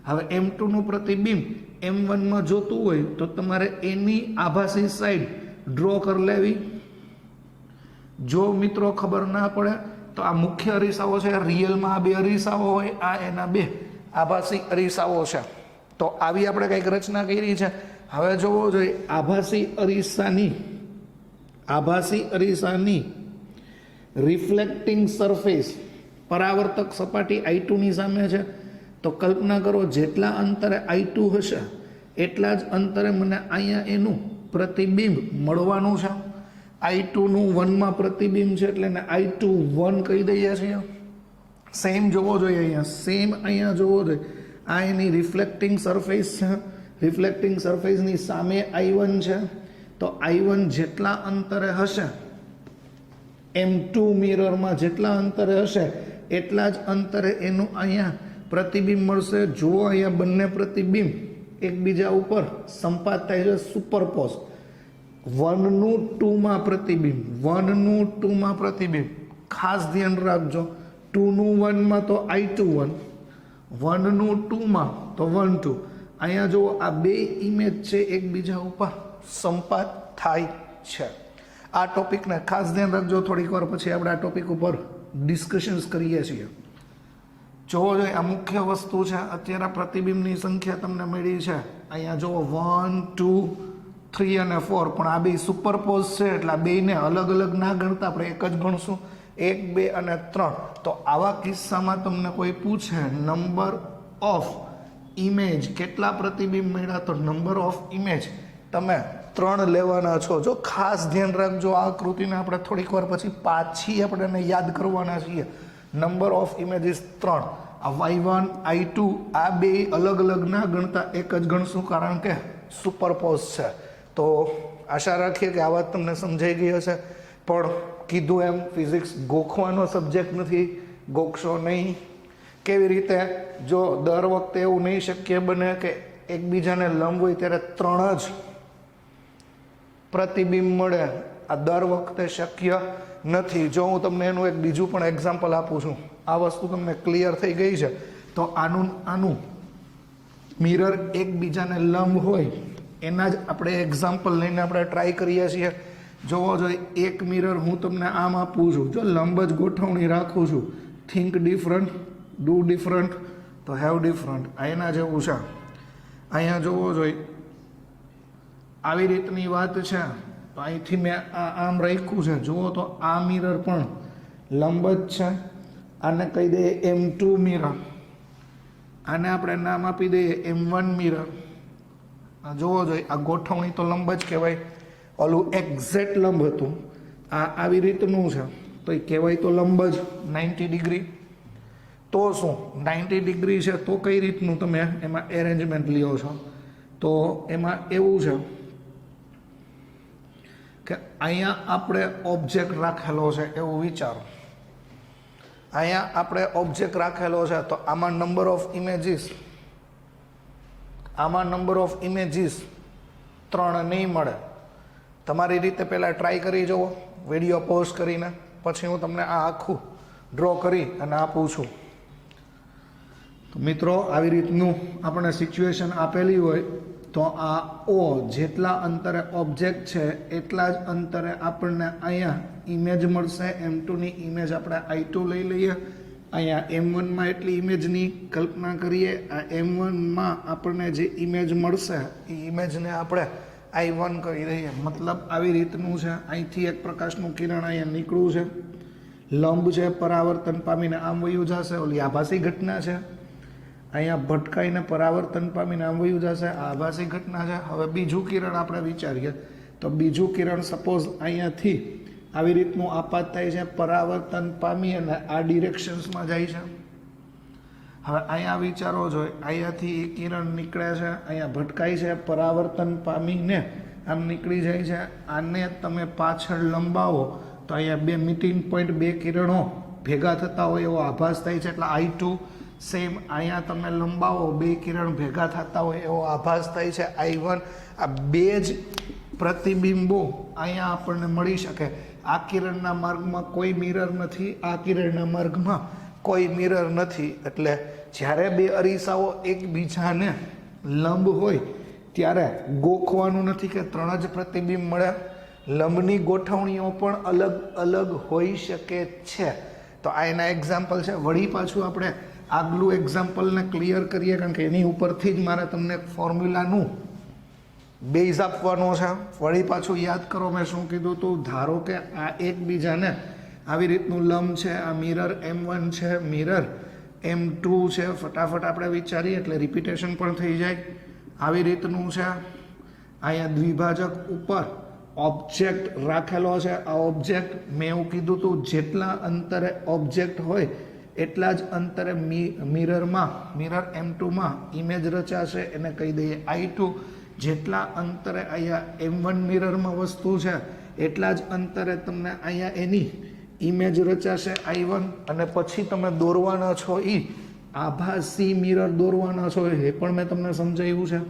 હવે M2 નું પ્રતિબિંબ M1 માં જોતું હોય તો તમારે એની આભાસી સાઈડ ડ્રો કરી લેવી. જો મિત્રો ખબર ના પડે તો આ મુખ્ય અરીસાઓ છે, રિયલમાં આ બે અરીસાઓ હોય, આ એના બે આભાસી અરીસાઓ છે. તો આવી આપણે કંઈક રચના કરી છે. હવે જોવો જોઈએ આભાસી અરીસાની રિફ્લેક્ટિંગ સરફેસ, પરાવર્તક સપાટી I2 ની સામે છે. તો કલ્પના કરો જેટલા અંતરે I2 હશે એટલા જ અંતરે મને અહીંયા એનું પ્રતિબિંબ મળવાનું છે. I2 નું 1 માં પ્રતિબિંબ છે એટલે એને I2 1 કહી દઈએ છીએ. સેમ જોવો જોઈએ અહીંયા જોવો જોઈએ આ એની રિફ્લેક્ટિંગ સરફેસ છે. રિફ્લેક્ટિંગ સરફેસની સામે I1 છે. તો I1 જેટલા અંતરે હશે M2 મિરરમાં જેટલા અંતરે હશે એટલા જ અંતરે એનું અહીંયા પ્રતિબિંબ મળશે. જો અહીંયા બંને પ્રતિબિંબ એકબીજા ઉપર સંપાત થાય છે, સુપરપોઝ. 1 નું 2 માં પ્રતિબિંબ, ખાસ ધ્યાન રાખજો. 2 નું 1 માં તો I2 1, 1 નું 2 માં તો 1 2. અહીંયા જો આ બે ઇમેજ છે એકબીજા ઉપર સંપાત થાય છે. આ ટોપિકને ખાસ ધ્યાન રાખજો. થોડીક વાર પછી આપણે આ ટોપિક ઉપર ડિસ્કશન્સ કરીએ છીએ. જોવો જોઈએ આ મુખ્ય વસ્તુ છે. અત્યારે પ્રતિબિંબની સંખ્યા તમને મળી છે અહીંયા જુઓ 1 2 3 અને 4, પણ આ બે સુપરપોઝ છે એટલે આ બેને અલગ અલગ ના ગણતા આપણે એક જ ગણશું, 1 2 અને 3. તો આવા કિસ્સામાં તમને કોઈ પૂછે નંબર ઓફ ઇમેજ કેટલા પ્રતિબિંબ મળ્યા, તો નંબર ઓફ ઇમેજ તમે 3 લેવાના છો. જો ખાસ ધ્યાન રાખજો આ આકૃતિને આપણે થોડીક વાર પછી પાછી આપણે એને યાદ કરવાના છીએ. Number of images 3. આ Y1 I2 આ બે અલગ અલગ ના ગણતા એક જ ગણશું કારણ કે સુપરપોઝ છે. તો આશા રાખીએ કે આ વાત તમને સમજાઈ ગઈ હશે. પણ કીધું એમ ફિઝિક્સ ગોખવાનો સબ્જેક્ટ નથી, ગોખશો નહીં. કેવી રીતે? જો દર વખતે એવું નહીં શક્ય બને કે એકબીજાને લંબ હોય ત્યારે 3 જ પ્રતિબિંબ મળે. આ દર વખતે શક્ય નથી. જો હું તમને એનું એક બીજું પણ એક્ઝામ્પલ આપું છું, આ વસ્તુ તમને ક્લિયર થઈ ગઈ છે. તો આનું મિરર એકબીજાને લંબ હોય એના જ આપણે એક્ઝામ્પલ લઈને આપણે ટ્રાય કરીએ છીએ. જોવો જોઈએ એક મિરર હું તમને આમ આપું છું, જો લંબ જ ગોઠવણી રાખું છું, થિંક ડિફરન્ટ, ડુ ડિફરન્ટ, તો હેવ ડિફરન્ટ. આ એના જેવું છે. અહીંયા જોવો જોઈએ આવી રીતની વાત છે. તો અહીંથી મેં આમ રાખ્યું છે. જુઓ તો આ મિરર પણ લંબ જ છે. આને કહી દઈએ M2 મિરર, આને આપણે નામ આપી દઈએ M1 મિરર. જોવો જોઈએ આ ગોઠવણી તો લંબ જ કહેવાય. ઓલું એક્ઝેક્ટ લંબ હતું, આ આવી રીતનું છે તો એ કહેવાય તો લંબ જ 90 ડિગ્રી. તો શું 90 ડિગ્રી છે તો કઈ રીતનું તમે એમાં એરેન્જમેન્ટ લ્યો છો? તો એમાં એવું છે કે અહીંયા આપણે ઓબ્જેક્ટ રાખેલો છે એવું વિચારો. અહીંયા આપણે ઓબ્જેક્ટ રાખેલો છે તો આમાં નંબર ઓફ ઇમેજીસ 3 નહીં મળે. તમારી રીતે પહેલાં ટ્રાય કરી જુઓ, વિડીયો પોઝ કરીને, પછી હું તમને આ આખું ડ્રો કરી અને આપું છું. તો મિત્રો આવી રીતનું આપણે સિચ્યુએશન આપેલી હોય તો આ O જેટલા અંતરે ઓબ્જેક્ટ છે એટલા જ અંતરે આપણને અહીંયા ઇમેજ મળશે. M2ની ઇમેજ આપણે I2 લઈ લઈએ. અહીંયા M1માં એટલી ઇમેજની કલ્પના કરીએ. આ M1માં આપણને જે ઇમેજ મળશે એ ઇમેજને આપણે I1 કરી દઈએ. મતલબ આવી રીતનું છે. અહીંથી એક પ્રકાશનું કિરણ અહીંયા નીકળ્યું છે, લંબ છે, પરાવર્તન પામીને આમ વયું જશે. ઓલી આભાસી ઘટના છે, અહીંયા ભટકાઈને પરાવર્તન પામીને આમ વયું જશે, આ આભાસી ઘટના છે. હવે બીજું કિરણ આપણે વિચારીએ તો બીજું કિરણ સપોઝ અહીંયાથી આવી રીતનું આપાત થાય છે, પરાવર્તન પામી અને આ ડિરેક્શન્સમાં જાય છે. હવે અહીંયા વિચારો જોઈએ, અહીંયાથી એ કિરણ નીકળે છે, અહીંયા ભટકાય છે, પરાવર્તન પામીને આમ નીકળી જાય છે. આને તમે પાછળ લંબાવો તો અહીંયા બે મીટિંગ પોઈન્ટ, બે કિરણો ભેગા થતા હોય એવો આભાસ થાય છે, એટલે I2. સેમ અહીંયા તમે લંબાવો, બે કિરણ ભેગા થતા હોય એવો આભાસ થાય છે I1. આ બે જ પ્રતિબિંબો અહીંયા આપણને મળી શકે. આ કિરણના માર્ગમાં કોઈ મિરર નથી, આ કિરણના માર્ગમાં કોઈ મિરર નથી. એટલે જ્યારે બે અરીસાઓ એકબીજાને લંબ હોય ત્યારે ગોખવાનું નથી કે 3 જ પ્રતિબિંબ મળ્યા. લંબની ગોઠવણીઓ પણ અલગ અલગ હોઈ શકે છે. તો આ એના એક્ઝામ્પલ છે. વળી પાછું આપણે આગલું એક્ઝામ્પલને ક્લિયર કરીએ, કારણ કે એની ઉપરથી જ મારે તમને ફોર્મ્યુલાનું બેઝ આપવાનો છે. વળી પાછું યાદ કરો મેં શું કીધું હતું. ધારો કે આ એકબીજાને આવી રીતનું લંબ છે, આ મિરર M1 છે, મિરર M2 છે. ફટાફટ આપણે વિચારીએ એટલે રિપીટેશન પણ થઈ જાય. આવી રીતનું છે. અહીંયા દ્વિભાજક ઉપર ઓબ્જેક્ટ રાખેલો છે. આ ઓબ્જેક્ટ મેં એવું કીધું હતું, જેટલા અંતરે ઓબ્જેક્ટ હોય એટલા જ અંતરે મિરર M2માં ઇમેજ રચાશે. એને કહી દઈએ I2. જેટલા અંતરે અહીંયા M1 મિરરમાં વસ્તુ છે એટલા જ અંતરે તમને અહીંયા એની ઇમેજ રચાશે I1. અને પછી તમે દોરવાના છો એ આભાસી મિરર દોરવાના છો, એ પણ મેં તમને સમજાવ્યું છે.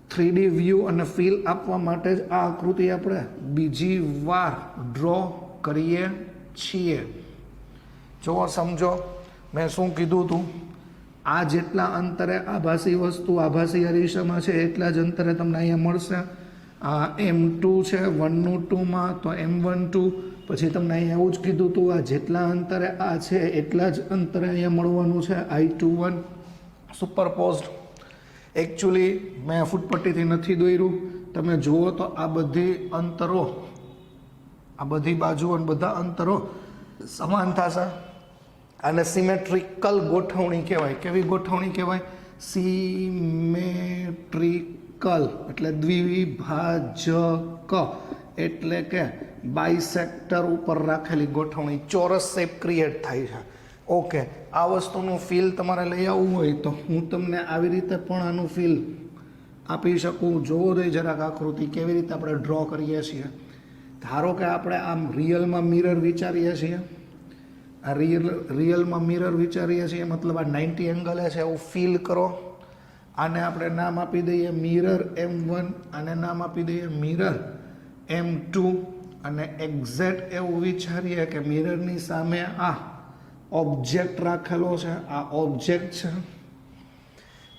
3D વ્યૂ અને ફીલ આપવા માટે જ આ આકૃતિ આપણે બીજી વાર ડ્રો કરીએ છીએ. જો સમજો મેં શું કીધું હતું. આ જેટલા અંતરે આભાસી વસ્તુ આભાસી અરીસામાં છે એટલા જ અંતરે તમને અહીંયા મળશે. આ M2 છે 1:2માં, તો M12. પછી તમને અહીંયા એવું જ કીધું હતું, આ જેટલા અંતરે આ છે એટલા જ અંતરે અહીંયા મળવાનું છે I21 સુપરપોઝડ. એકચ્યુઅલી મેં ફૂટપટ્ટીથી નથી દોર્યું. તમે જુઓ તો આ બધી અંતરો, આ બધી બાજુ અને બધા અંતરો સમાન થશે. આને સિમેટ્રિકલ ગોઠવણી કહેવાય. કેવી ગોઠવણી કહેવાય? સિમેટ્રિકલ એટલે દ્વિભાજક, એટલે કે બાયસેક્ટર ઉપર રાખેલી ગોઠવણી. ચોરસ શેપ ક્રિએટ થાય છે. ઓકે, આ વસ્તુનું ફીલ તમારે લઈ આવવું હોય તો હું તમને આવી રીતે પણ આનું ફીલ આપી શકું. જોવો જોઈએ જરાક આકૃતિ કેવી રીતે આપણે ડ્રો કરીએ છીએ. ધારો કે આપણે આમ રિયલમાં મિરર વિચારીએ છીએ, આ રિયલમાં મિરર વિચારીએ છીએ, મતલબ આ 90 એંગલે છે એવું ફીલ કરો. આને આપણે નામ આપી દઈએ મિરર M1, આને નામ આપી દઈએ મિરર M2. અને એક્ઝેક્ટ એવું વિચારીએ કે મિરરની સામે આ ઓબ્જેક્ટ રાખેલો છે, આ ઓબ્જેક્ટ છે.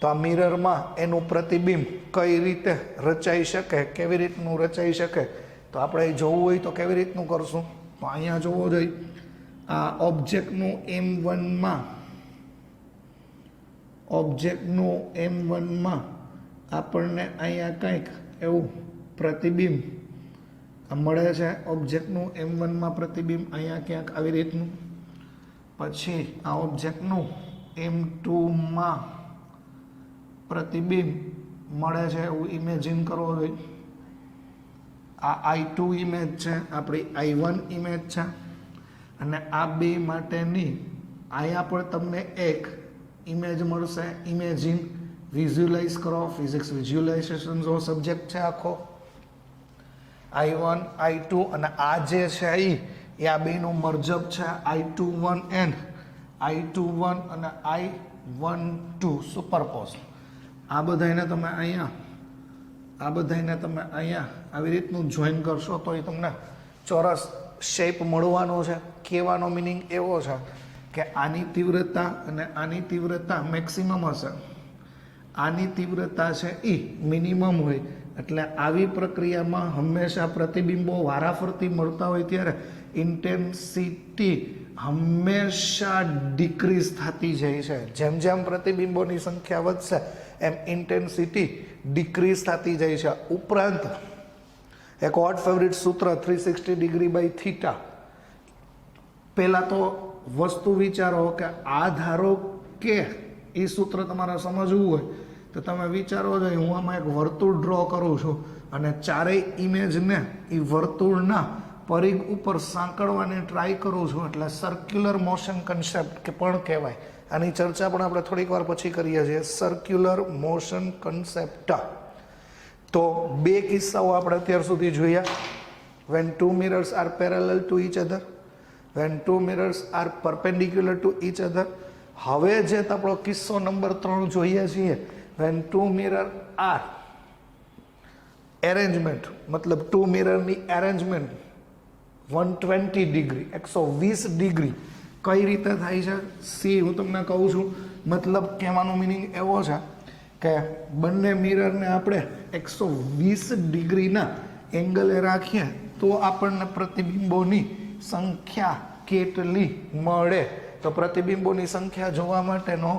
તો આ મિરરમાં એનું પ્રતિબિંબ કઈ રીતે રચાઈ શકે, કેવી રીતનું રચાઈ શકે, તો આપણે જોવું હોય તો કેવી રીતનું કરશું. તો અહીંયા જોવો જોઈએ, આ ઓબ્જેક્ટનું M1માં આપણને અહીંયા કંઈક એવું પ્રતિબિંબ મળે છે. ઓબ્જેક્ટનું M1માં પ્રતિબિંબ અહીંયા ક્યાંક આવી રીતનું. પછી આ ઓબ્જેક્ટનું M2માં પ્રતિબિંબ મળે છે એવું ઇમેજિન કરવો જોઈએ. આ I2 ઇમેજ છે, આપણી I1 ઇમેજ છે. અને આ બે માટેની અહીંયા પણ તમને એક ઇમેજ મળશે. ઇમેજિન, વિઝ્યુલાઇઝ કરો. ફિઝિક્સ વિઝ્યુલાઇઝેશન જો સબ્જેક્ટ છે આખો. I1 I2 અને આ જે છે એ આ બેનું મર્જબ છે. I21 અને I12 સુપરપોઝ. આ બધાને તમે અહીંયા આવી રીતનું જોઈન કરશો તો એ તમને ચોરસ શેપ મળવાનો છે. કહેવાનો મિનિંગ એવો છે કે આની તીવ્રતા અને આની તીવ્રતા મેક્સિમમ હશે, આની તીવ્રતા છે એ મિનિમમ હોય. એટલે આવી પ્રક્રિયામાં હંમેશા પ્રતિબિંબો વારાફરતી મળતા હોય ત્યારે ઇન્ટેન્સિટી હંમેશા ડિક્રીઝ થતી જાય છે. જેમ જેમ પ્રતિબિંબોની સંખ્યા વધશે એમ ઇન્ટેન્સિટી ડિક્રીઝ થતી જાય છે. ઉપરાંત એક વોટ ફેવરિટ સૂત્ર 360 ડિગ્રી બાય થીટા. પહેલાં તો વસ્તુ વિચારો કે આ ધારો કે એ સૂત્ર તમારે સમજવું હોય તો તમે વિચારો છો હું આમાં એક વર્તુળ ડ્રો કરું છું અને ચારેય ઇમેજને એ વર્તુળના પરિઘ ઉપર સાંકળવાની ટ્રાય કરું છું. એટલે સર્ક્યુલર મોશન કન્સેપ્ટ કે પણ કહેવાય. આની ચર્ચા પણ આપણે થોડીક વાર પછી કરીએ છીએ. Circular motion concept. તો બે કિસ્સાઓ આપણે અત્યાર સુધી જોયા. when two mirrors are parallel to each other, when two mirrors are perpendicular to each other. હવે જે આપણો કિસ્સો નંબર 3 જોઈએ છીએ, when two mirrors are arrangement મતલબ ટુ મિરરની એરેન્જમેન્ટ 120 ડિગ્રી 120 ડિગ્રી કઈ રીતે થાય છે સી હું તમને કહું છું. મતલબ કહેવાનો મિનિંગ એવો છે કે બંને મિરરને આપણે 120 ડિગ્રીના એંગલે રાખીએ તો આપણને પ્રતિબિંબોની સંખ્યા કેટલી મળે. તો પ્રતિબિંબોની સંખ્યા જોવા માટેનો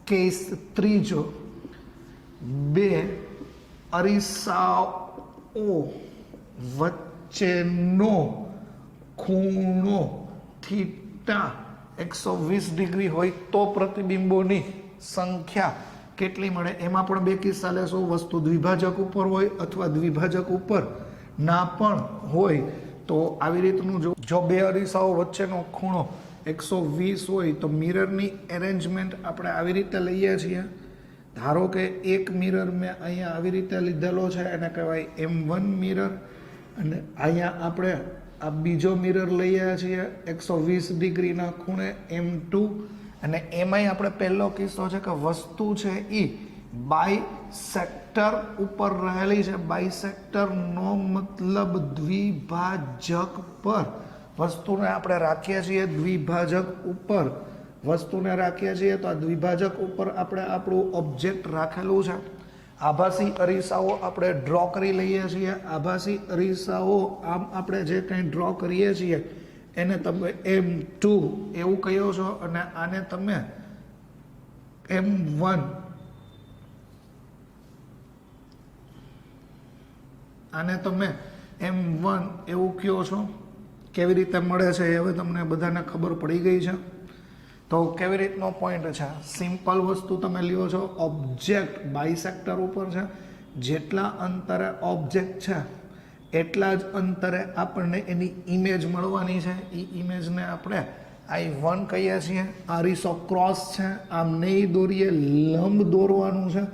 કેસ ત્રીજો, બે અરીસાઓ વચ્ચેનો ખૂણો થીટા 120 ડિગ્રી હોય તો પ્રતિબિંબોની સંખ્યા કેટલી મળે. એમાં પણ બે કિસ્સા લેશો, વસ્તુ દ્વિભાજક ઉપર હોય અથવા દ્વિભાજક ઉપર ના પણ હોય. તો આવી રીતનું જો બે અરીસાઓ વચ્ચેનો ખૂણો 120 હોય તો મિરરની એરેન્જમેન્ટ આપણે આવી રીતે લઈએ છીએ. ધારો કે એક મિરર મેં અહીંયા આવી રીતે લીધેલો છે, એને કહેવાય M1 મિરર, અને અહીંયા આપણે આ બીજો મિરર લઈએ છીએ 120 ડિગ્રીના ખૂણે M2, અને એમાંય આપણે પહેલો કિસ્સો છે કે વસ્તુ છે એ બાયસેક્ટર ઉપર રહેલી છે. બાયસેક્ટરનો મતલબ દ્વિભાજક પર વસ્તુને આપણે રાખીએ છીએ, દ્વિભાજક ઉપર વસ્તુને રાખીએ છીએ. તો આ દ્વિભાજક ઉપર આપણે આપણું ઓબ્જેક્ટ રાખેલું છે. આભાસી અરીસાઓ આપણે ડ્રો કરી લઈએ છીએ. આભાસી અરીસાઓ આમ આપણે જે કંઈ ડ્રો કરીએ છીએ એને તમે M2 એવું કહો છો, અને આને તમે M1 એવું કહો છો. કેવી રીતે મળે છે એ હવે તમને બધાને ખબર પડી ગઈ છે. તો કેવી રીતનો પોઈન્ટ છે, સિમ્પલ વસ્તુ તમે લ્યો છો, ઓબ્જેક્ટ બાયસેક્ટર ઉપર છે, જેટલા અંતરે ઓબ્જેક્ટ છે એટલા જ અંતરે આપણને એની ઇમેજ મળવાની છે. એ ઇમેજને આપણે I1 કહીએ છીએ. આ અરીસો ક્રોસ છે, આમ નહીં દોરીએ, લંબ દોરવાનું છે.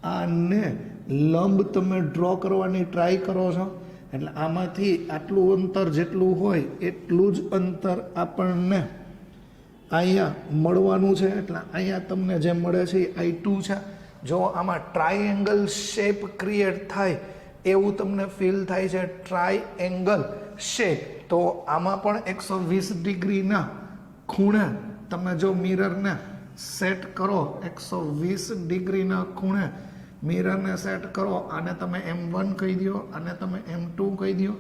આને લંબ તમે ડ્રો કરવાની ટ્રાય કરો છો એટલે આમાંથી આટલું અંતર જેટલું હોય એટલું જ અંતર આપણને અહીંયા મળવાનું છે. એટલે અહીંયા તમને જે મળે છે એ I2 છે. જો આમાં ટ્રાયએંગલ શેપ ક્રિએટ થાય એવું તમને ફીલ થાય છે, ટ્રાયએંગલ શેપ, તો આમાં પણ 120 ડિગ્રીના ખૂણે તમે જો મિરરને સેટ કરો, 120 ડિગ્રીના ખૂણે મિરરને સેટ કરો, આને તમે M1 કહી દો, આને તમે M2 કહી દો.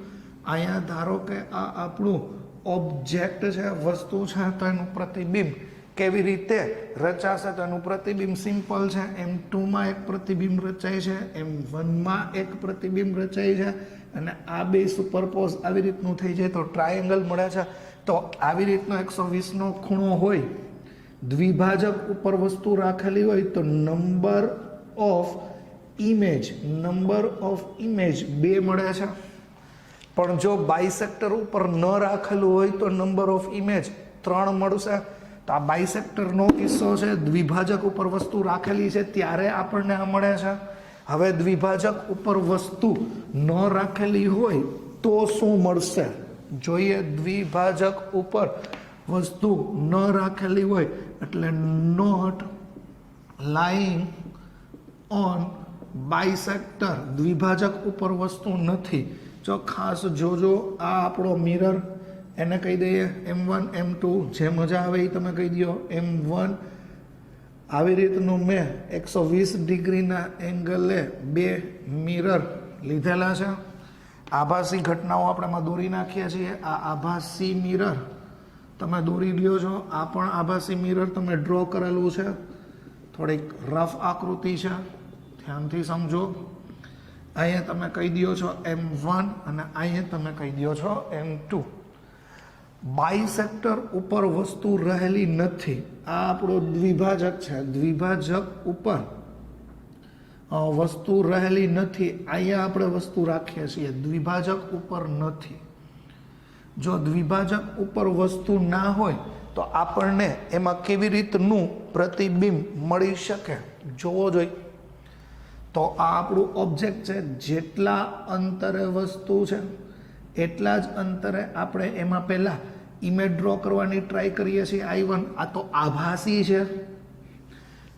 અહીંયા ધારો કે આ આપણું ઓબ્જેક્ટ છે, વસ્તુ છે, તો એનું પ્રતિબિંબ કેવી રીતે રચાશે? તો એનું પ્રતિબિંબ સિમ્પલ છે. M2માં એક પ્રતિબિંબ રચાય છે, M1માં એક પ્રતિબિંબ રચાય છે, અને આ બે સુપરપોઝ આવી રીતનું થઈ જાય તો ટ્રાયેંગલ મળે છે. તો આવી રીતનો 120નો ખૂણો હોય, દ્વિભાજક ઉપર વસ્તુ રાખેલી હોય તો નંબર ઓફ ઇમેજ 2 મળે છે. પણ જો બાયસેક્ટર ઉપર ન રાખેલું હોય તો નંબર ઓફ ઇમેજ 3 મળશે. તો આ બાયસેક્ટરનો કિસ્સો છે, દ્વિભાજક ઉપર વસ્તુ રાખેલી છે ત્યારે આપણને આ મળે છે. હવે દ્વિભાજક ઉપર વસ્તુ ન રાખેલી હોય તો શું મળશે જોઈએ. દ્વિભાજક ઉપર વસ્તુ ન રાખેલી હોય એટલે નોટ લાઈંગ ઓન બાયસેક્ટર, દ્વિભાજક ઉપર વસ્તુ નથી. જો ખાસ જોજો, આ આપણો મિરર, એને કહી દઈએ M1 M2, જે મજા આવે એ તમે કહી દો M1. આવી રીતનું મેં 120 ડિગ્રીના એંગલે બે મિરર લીધેલા છે. આભાસી ઘટનાઓ આપણે એમાં દોરી નાખીએ છીએ. આ આભાસી મિરર તમે દોરી લ્યો છો, આ પણ આભાસી મિરર તમે ડ્રો કરેલું છે. થોડીક રફ આકૃતિ છે, ધ્યાનથી સમજો. અહીંયા તમે કહી દો છો M1 અને અહીંયા તમે કહી દો છો M2. બાયસેક્ટર ઉપર વસ્તુ રહેલી નથી. આ આપણો દ્વિભાજક છે, દ્વિભાજક ઉપર વસ્તુ રહેલી નથી. અહીંયા આપણે વસ્તુ રાખીએ છીએ, દ્વિભાજક ઉપર નથી. જો દ્વિભાજક ઉપર વસ્તુ ના હોય તો આપણને એમાં કેવી રીતનું પ્રતિબિંબ મળી શકે જોવો જોઈએ. તો આ આપણું ઓબ્જેક્ટ છે, જેટલા અંતરે વસ્તુ છે એટલા જ અંતરે આપણે એમાં પહેલાં ઇમેજ ડ્રો કરવાની ટ્રાય કરીએ છીએ I1. આ તો આભાસી છે.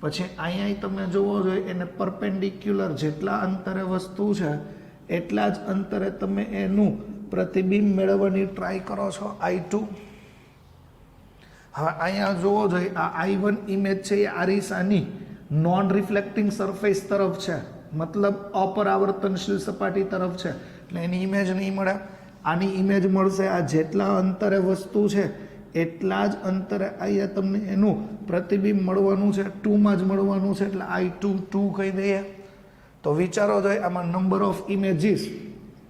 પછી અહીંયા તમે જોવો જોઈએ એને પરપેન્ડિક્યુલર, જેટલા અંતરે વસ્તુ છે એટલા જ અંતરે તમે એનું પ્રતિબિંબ મેળવવાની ટ્રાય કરો છો I2. હવે અહીંયા જોવો જોઈએ આ I1 ઇમેજ છે એ આરીસાની નોન રિફ્લેક્ટિંગ સરફેસ તરફ છે, મતલબ અપરાવર્તનશીલ સપાટી તરફ છે, એટલે એની ઇમેજ નહીં મળે. આની ઇમેજ મળશે આ જેટલા અંતરે વસ્તુ છે એટલા જ અંતરે અહીંયા તમને એનું પ્રતિબિંબ મળવાનું છે, 2માં જ મળવાનું છે, એટલે I2 2 કહી દઈએ. તો વિચારો જોઈએ આમાં નંબર ઓફ ઇમેજીસ,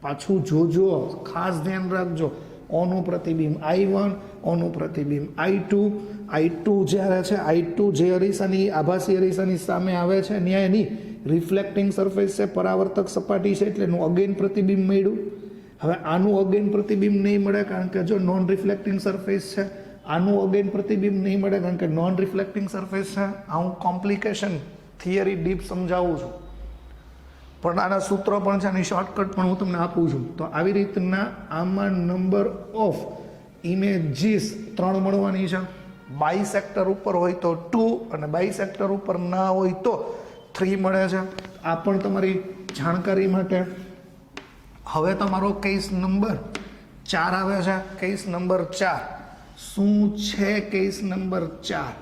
પાછું જોજો, ખાસ ધ્યાન રાખજો. ઓનું પ્રતિબિંબ I1, ઓનું પ્રતિબિંબ I2 જ્યારે છે I2 જે અરીસાની આભાસી અરીસાની સામે આવે છે ત્યાં એની રિફ્લેક્ટિંગ સરફેસ છે, પરાવર્તક સપાટી છે, એટલે એનું અગેન પ્રતિબિંબ મળ્યું. હવે આનું અગેન પ્રતિબિંબ નહીં મળે કારણ કે જો નોન રિફ્લેક્ટિંગ સરફેસ છે, આનું અગેન પ્રતિબિંબ નહીં મળે કારણ કે નોન રિફ્લેક્ટિંગ સરફેસ છે. આ હું કોમ્પ્લિકેશન થિયરી ડીપ સમજાવું છું, પણ આના સૂત્રો પણ છે, આની શોર્ટકટ પણ હું તમને આપું છું. તો આવી રીતના આમાં નંબર ઓફ ઇમેજીસ 3 મળવાની છે. બાયસેક્ટર ઉપર હોય તો 2 અને બાયસેક્ટર ઉપર ના હોય તો 3 મળે છે. આ પણ તમારી જાણકારી માટે. હવે તમારો કેસ નંબર 4 આવે છે. કેસ નંબર 4 શું છે? કેસ નંબર 4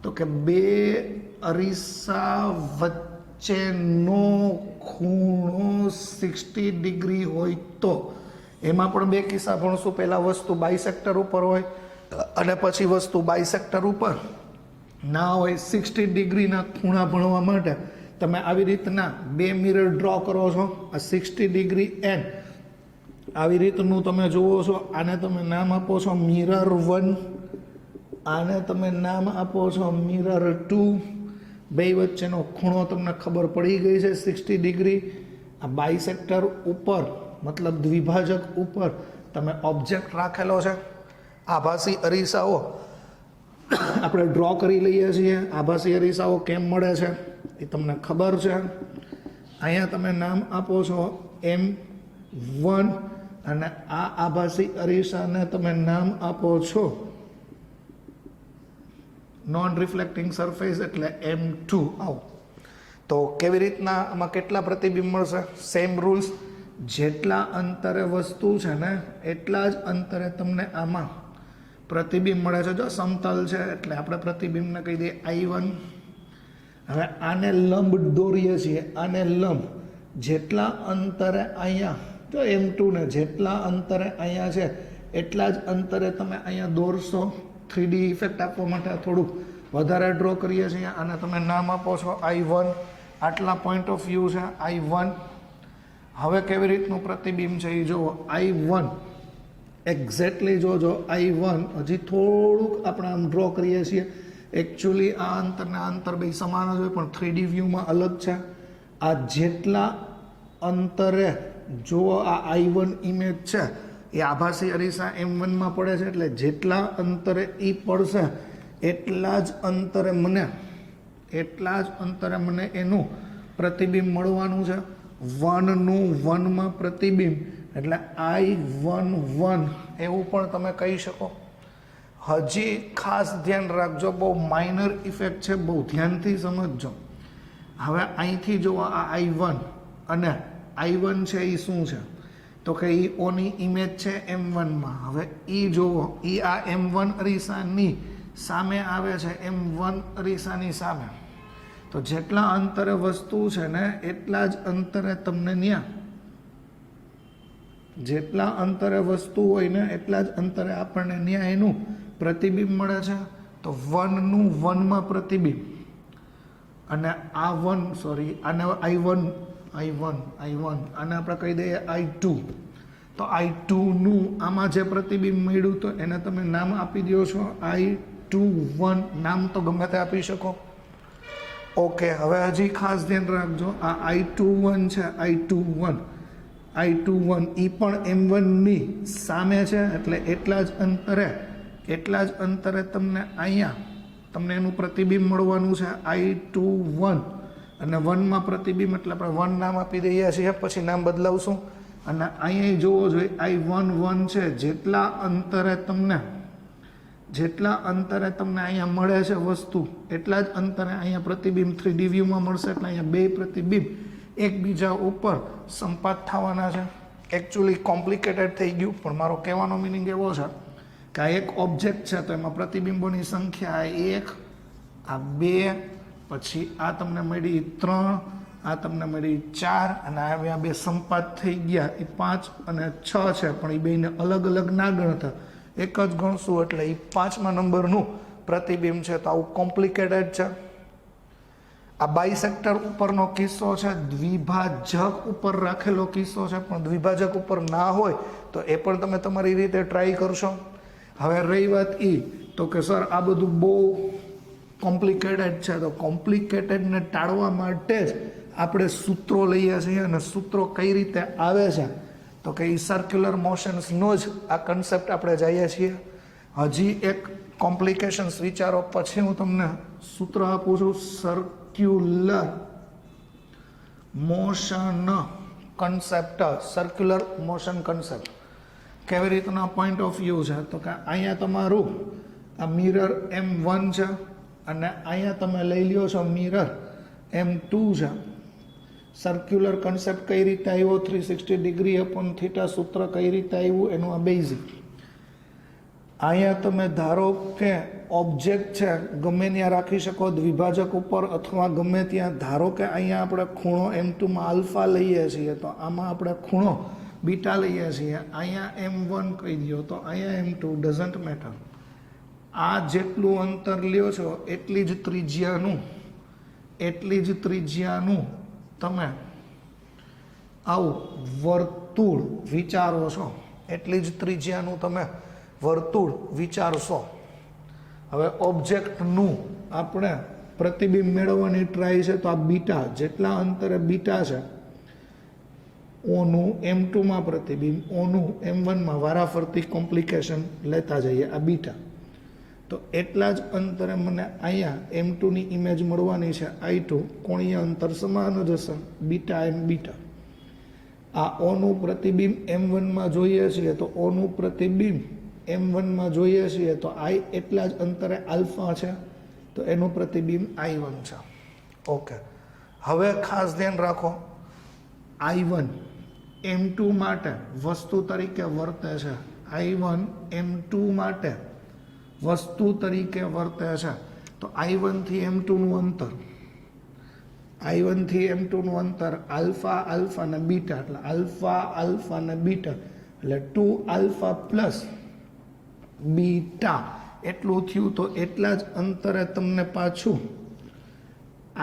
તો કે બે અરીસા વચ્ચેનો ખૂણો 60 ડિગ્રી હોય તો એમાં પણ બે કિસ્સા ભણશું. પહેલા વસ્તુ બાયસેક્ટર ઉપર હોય અને પછી વસ્તુ બાયસેક્ટર ઉપર ના હોય. 60 ડિગ્રીના ખૂણા ભણવા માટે તમે આવી રીતના બે મિરર ડ્રો કરો છો. આ 60 ડિગ્રી એન્ડ આવી રીતનું તમે જુઓ છો. આને તમે નામ આપો છો મિરર 1, આને તમે નામ આપો છો મિરર 2. બે વચ્ચેનો ખૂણો તમને ખબર પડી ગઈ છે 60 ડિગ્રી. આ બાયસેક્ટર ઉપર મતલબ દ્વિભાજક ઉપર તમે ઓબ્જેક્ટ રાખેલો છે. આભાસી અરીસાઓ આપણે ડ્રો કરી લઈએ છીએ. આભાસી અરીસાઓ કેમ મળે છે એ તમને ખબર છે. અહીંયા તમે નામ આપો છો M1 અને આ આભાસી અરીસાને તમે નામ આપો છો નોન રિફ્લેક્ટિંગ સરફેસ એટલે M2. આવો તો કેવી રીતના આમાં કેટલા પ્રતિબિંબ મળશે? Same rules. જેટલા અંતરે વસ્તુ છે ને એટલા જ અંતરે તમને આમાં પ્રતિબિંબ મળે છે. જો સમતલ છે એટલે આપણે પ્રતિબિંબને કહી દઈએ I1. હવે આને લંબ દોરીએ છીએ, આને લંબ. જેટલા અંતરે અહીંયા જો M2 ને જેટલા અંતરે અહીંયા છે એટલા જ અંતરે તમે અહીંયા દોરશો. 3D ઇફેક્ટ આપવા માટે થોડુંક વધારે ડ્રો કરીએ છીએ. આને તમે નામ આપો છો I1. આટલા પોઈન્ટ ઓફ વ્યૂ છે I1. હવે કેવી રીતનું પ્રતિબિંબ છે એ જુઓ. I1 એક્ઝેક્ટલી જોજો I1 હજી થોડુંક આપણે આમ ડ્રો કરીએ છીએ. એકચ્યુઅલી આ અંતરને અંતર બે સમાન જ હોય પણ 3D વ્યૂમાં અલગ છે. આ જેટલા અંતરે જુઓ આ I1 ઇમેજ છે એ આભાસી અરીસા M1માં પડે છે, એટલે જેટલા અંતરે એ પડશે એટલા જ અંતરે મને એનું પ્રતિબિંબ મળવાનું છે. 1નું 1માં પ્રતિબિંબ એટલે I11 એવું પણ તમે કહી શકો. હજી ખાસ ધ્યાન રાખજો, બહુ માઇનર ઇફેક્ટ છે, બહુ ધ્યાનથી સમજજો. હવે અહીંથી જુઓ આ I1 અને I1 છે એ શું છે તો કે એ ઓની ઇમેજ છે M1માં. હવે એ જુઓ એ આ M1 અરીસાની સામે આવે છે, M1 અરીસાની સામે. તો જેટલા અંતરે વસ્તુ છે ને એટલા જ અંતરે તમને ત્યાં જેટલા અંતરે વસ્તુ હોય ને એટલા જ અંતરે આપણને ત્યાં એનું પ્રતિબિંબ મળે છે. તો 1નું 1માં પ્રતિબિંબ અને આ 1 સોરી આને I1 આને આપણે કહી દઈએ I2. તો I2નું આમાં જે પ્રતિબિંબ મળ્યું તો એને તમે નામ આપી દો છો I21. નામ તો ગમે તે આપી શકો. ઓકે, હવે હજી ખાસ ધ્યાન રાખજો. આ I21 છે, I21 એ પણ M1ની સામે છે, એટલે એટલા જ અંતરે તમને અહીંયા તમને એનું પ્રતિબિંબ મળવાનું છે I21 અને 1માં પ્રતિબિંબ એટલે આપણે 1 નામ આપી દઈએ છીએ, પછી નામ બદલાવશું. અને અહીંયા જોવો જોઈએ I11 છે. જેટલા અંતરે તમને અહીંયા મળે છે વસ્તુ એટલા જ અંતરે અહીંયા પ્રતિબિંબ 3D વ્યૂમાં મળશે, એટલે અહીંયા બે પ્રતિબિંબ એકબીજા ઉપર સંપાત થવાના છે. એકચ્યુઅલી કોમ્પ્લિકેટેડ થઈ ગયું, પણ મારો કહેવાનો મિનિંગ એવો છે કે આ એક ઓબ્જેક્ટ છે તો એમાં પ્રતિબિંબોની સંખ્યા 1, આ 2, પછી આ તમને મળી 3, આ તમને મળી 4, અને આ બે સંપાત થઈ ગયા એ 5 અને 6 છે, પણ એ બેને અલગ અલગ ના ગણતા એક જ ગણશું એટલે એ 5મા નંબરનું પ્રતિબિંબ છે. તો આવું કોમ્પ્લિકેટેડ છે. આ બાયસેક્ટર ઉપરનો કિસ્સો છે, દ્વિભાજક ઉપર રાખેલો કિસ્સો છે, પણ દ્વિભાજક ઉપર ના હોય તો એ પણ તમે તમારી રીતે ટ્રાય કરશો. હવે રહી વાત એ તો કે સર આ બધું બહુ કોમ્પ્લિકેટેડ છે, તો કોમ્પ્લિકેટેડને ટાળવા માટે જ આપણે સૂત્રો લઈએ છીએ. અને સૂત્રો કઈ રીતે આવે છે તો કે એ સર્ક્યુલર મોશન્સનો જ આ કન્સેપ્ટ આપણે જઈએ છીએ. હજી એક કોમ્પ્લિકેશન્સ વિચારો પછી હું તમને સૂત્ર આપું છું. Circular motion concept, circular motion concept કેવી રીતના પોઈન્ટ ઓફ વ્યૂ છે તો કે અહીંયા તમારું આ મિરર M1 છે અને અહીંયા તમે લઈ લ્યો છો મિરર M2 છે. સર્ક્યુલર કન્સેપ્ટ કઈ રીતે આવ્યો, 360 ડિગ્રી અપોન થીટા સૂત્ર કઈ રીતે આવ્યું એનું આ બેઝિક. અહીંયા તમે ધારો કે ઓબ્જેક્ટ છે ગમે ત્યાં રાખી શકો, દ્વિભાજક ઉપર અથવા ગમે ત્યાં. ધારો કે અહીંયા આપણે ખૂણો M2 માં આલ્ફા લઈએ છીએ તો આમાં આપણે ખૂણો બીટા લઈએ છીએ. અહીંયા M1 કહી દો તો અહીંયા M2, ડઝન્ટ મેટર. આ જેટલું અંતર લ્યો છો એટલી જ ત્રિજ્યાનું તમે આવું વર્તુળ વિચારો છો, એટલી જ ત્રિજ્યાનું તમે વર્તુળ વિચારશો. હવે ઓબ્જેક્ટનું આપણે પ્રતિબિંબ મેળવવાની ટ્રાય છે તો આ બીટા, જેટલા અંતરે બીટા છે ઓનું M2 માં પ્રતિબિંબ, ઓનું M1 માં વારાફરતી કોમ્પ્લિકેશન લેતા જઈએ આ બીટા. તો એટલા જ અંતરે મને અહીંયા M2 ની ઇમેજ મળવાની છે I2, કોણીય અંતર સમાન જ હશે, બીટા M બીટા. આ ઓનું પ્રતિબિંબ M1 માં જોઈએ છીએ તો ઓનું પ્રતિબિંબ M1 માં જોઈએ છીએ તો I એટલા જ અંતરે આલ્ફા છે તો એનું પ્રતિબિંબ I1 છે. ઓકે, હવે ખાસ ધ્યાન રાખો, I1 M2 માટે વસ્તુ તરીકે વર્તે છે, I1 M2 માટે વસ્તુ તરીકે વર્તે છે. તો I1 થી M2 નું અંતર, I1 થી M2 નું અંતર આલ્ફા આલ્ફા ને બીટા, એટલે આલ્ફા આલ્ફા ને બીટા એટલે 2 આલ્ફા પ્લસ બીટા એટલું થયું. તો એટલા જ અંતરે તમને પાછું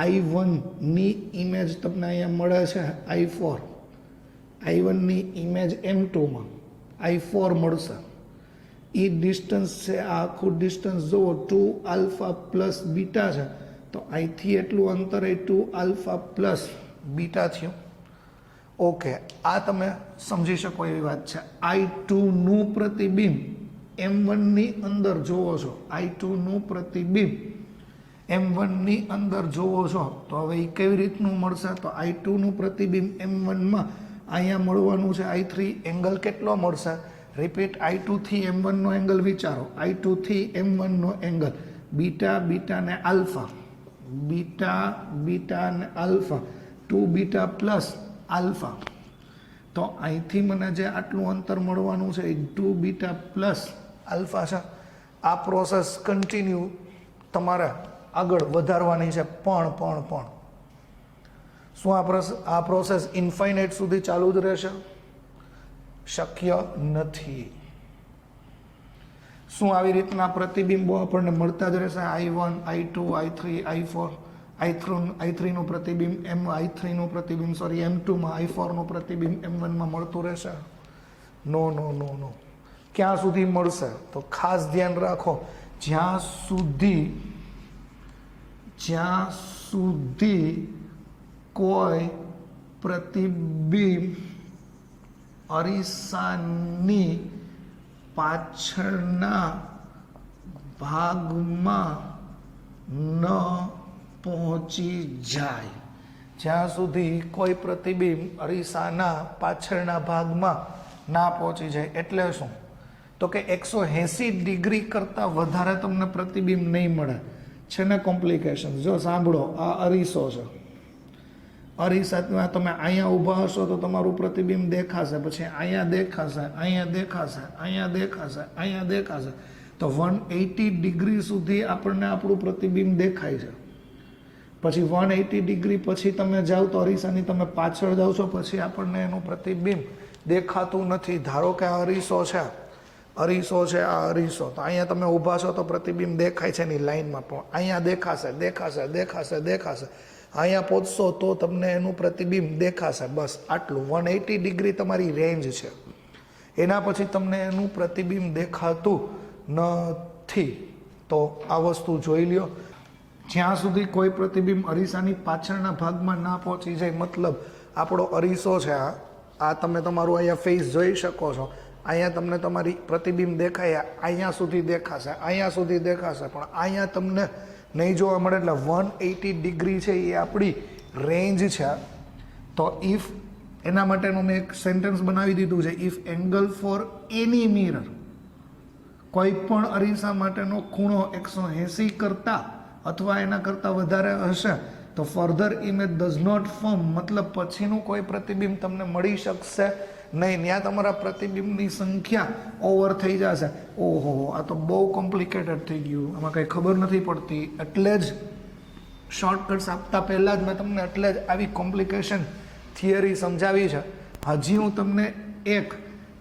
I1 ની ઇમેજ તમને અહીંયા મળે છે I4. I1 ની ઇમેજ M2 માં I4 મળશે. એ ડિસ્ટન્સ છે, આ આખું ડિસ્ટન્સ જુઓ 2 આલ્ફા પ્લસ બીટા છે તો અહીંથી એટલું અંતર એ 2 આલ્ફા પ્લસ બીટા થયું. ઓકે, આ તમે સમજી શકો એવી વાત છે. I2 નું પ્રતિબિંબ M1 ની અંદર જોવો છો, I2 નું પ્રતિબિંબ M1 ની અંદર જોવો છો તો હવે એ કેવી રીતનું મળશે તો I2 નું પ્રતિબિંબ M1 માં અહીંયા મળવાનું છે I3. એંગલ કેટલો મળશે? રિપીટ, I2 થી M1 નો એંગલ વિચારો, I2 થી M1 નો એંગલ બીટા બીટા ને આલ્ફા, બીટા બીટા ને આલ્ફા, 2 બીટા પ્લસ આલ્ફા. તો અહીંથી મને જે આટલું અંતર મળવાનું છે એ 2 બીટા પ્લસ આલ્ફા છે. આ પ્રોસેસ કન્ટિન્યુ તમારે આગળ વધારવાની છે. પણ શું આ પ્રોસેસ ઇન્ફાઇનાઇટ સુધી ચાલુ જ રહેશે? શક્ય નથી. શું આવી રીતના પ્રતિબિંબો આપણને મળતા જ રહેશે? I1, I2, I3, I4, I3 નું પ્રતિબિંબ I3 નું પ્રતિબિંબ M2 માં, I4 નું પ્રતિબિંબ M1 માં મળતું રહેશે? નો. ક્યાં સુધી મળશે? તો ખાસ ધ્યાન રાખો, જ્યાં સુધી કોઈ પ્રતિબિંબ અરીસાની પાછળના ભાગમાં ન પહોંચી જાય, જ્યાં સુધી કોઈ પ્રતિબિંબ અરીસાના પાછળના ભાગમાં ના પહોંચી જાય. એટલે શું? તો કે 180 ડિગ્રી કરતાં વધારે તમને પ્રતિબિંબ નહીં મળે છે ને. કોમ્પ્લિકેશન જો સાંભળો, આ અરીસો છે, અરીસામાં તમે અહીંયા ઊભા હશો તો તમારું પ્રતિબિંબ દેખાશે, પછી અહીંયા દેખાશે, અહીંયા દેખાશે, અહીંયા દેખાશે, અહીંયા દેખાશે. તો 180 ડિગ્રી સુધી આપણને આપણું પ્રતિબિંબ દેખાય છે. પછી 180 ડિગ્રી પછી તમે જાઓ તો અરીસાની તમે પાછળ જાઓ છો, પછી આપણને એનું પ્રતિબિંબ દેખાતું નથી. ધારો કે આ અરીસો છે, અરીસો છે, આ અરીસો, તો અહીંયા તમે ઊભા છો તો પ્રતિબિંબ દેખાય છે એની લાઈનમાં, પણ અહીંયા દેખાશે, દેખાશે, દેખાશે, દેખાશે. અહીંયા પહોંચશો તો તમને એનું પ્રતિબિંબ દેખાશે. બસ આટલું. 180 ડિગ્રી તમારી રેન્જ છે, એના પછી તમને એનું પ્રતિબિંબ દેખાતું નથી. તો આ વસ્તુ જોઈ લ્યો. જ્યાં સુધી કોઈ પ્રતિબિંબ અરીસાની પાછળના ભાગમાં ના પહોંચી જાય, મતલબ આપણો અરીસો છે, આ તમે તમારું અહીંયા ફેસ જોઈ શકો છો, અહીંયા તમને તમારી પ્રતિબિંબ દેખાય, અહીંયા સુધી દેખાશે, અહીંયા સુધી દેખાશે, પણ અહીંયા તમને નહીં જોવા મળે. એટલે 180 ડિગ્રી છે એ આપણી રેન્જ છે. તો ઇફ એના માટેનું મેં એક સેન્ટેન્સ બનાવી દીધું છે, if angle for any mirror, કોઈ પણ અરીસા માટેનો ખૂણો 180 કરતાં અથવા એના કરતાં વધારે હશે તો further image does not form, મતલબ પછીનું કોઈ પ્રતિબિંબ તમને મળી શકશે નહીં. ત્યાં તમારા પ્રતિબિંબની સંખ્યા ઓવર થઈ જશે. ઓહો, આ તો બહુ કોમ્પ્લિકેટેડ થઈ ગયું, આમાં કંઈ ખબર નથી પડતી. એટલે જ શોર્ટકટ્સ આપતા પહેલાં જ મેં તમને એટલે જ આવી કોમ્પ્લિકેશન થિયરી સમજાવી છે. હજી હું તમને એક,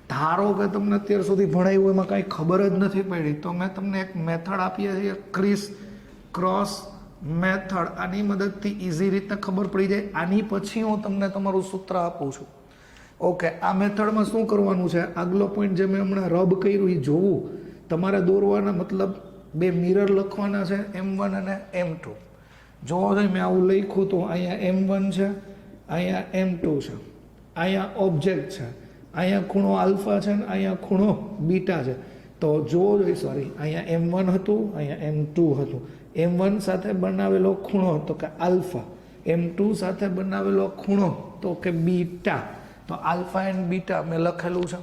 ધારો કે તમને અત્યાર સુધી ભણાવ્યું એમાં કાંઈ ખબર જ નથી પડી, તો મેં તમને એક મેથડ આપીએ છીએ, ક્રિસ ક્રોસ મેથડ. આની મદદથી ઇઝી રીતે ખબર પડી જાય. આની પછી હું તમને તમારું સૂત્ર આપું છું. ઓકે, આ મેથડમાં શું કરવાનું છે, આગલો પોઈન્ટ જે મેં હમણાં રબ કર્યું એ જોવું તમારે દોરવાના, મતલબ બે મિરર લખવાના છે, M1 અને M2. જોવો છો મેં આવું લખ્યું તો અહીંયા M1 છે, અહીંયા M2 છે, અહીંયા ઓબ્જેક્ટ છે, અહીંયા ખૂણો આલ્ફા છે ને અહીંયા ખૂણો બીટા છે. તો જોવો જોઈએ, સોરી, અહીંયા M1 હતું, અહીંયા M2 હતું. M1 સાથે બનાવેલો ખૂણો તો કે આલ્ફા, M2 સાથે બનાવેલો ખૂણો તો કે બીટા. તો આલ્ફા એન્ડ બીટા મેં લખેલું છે.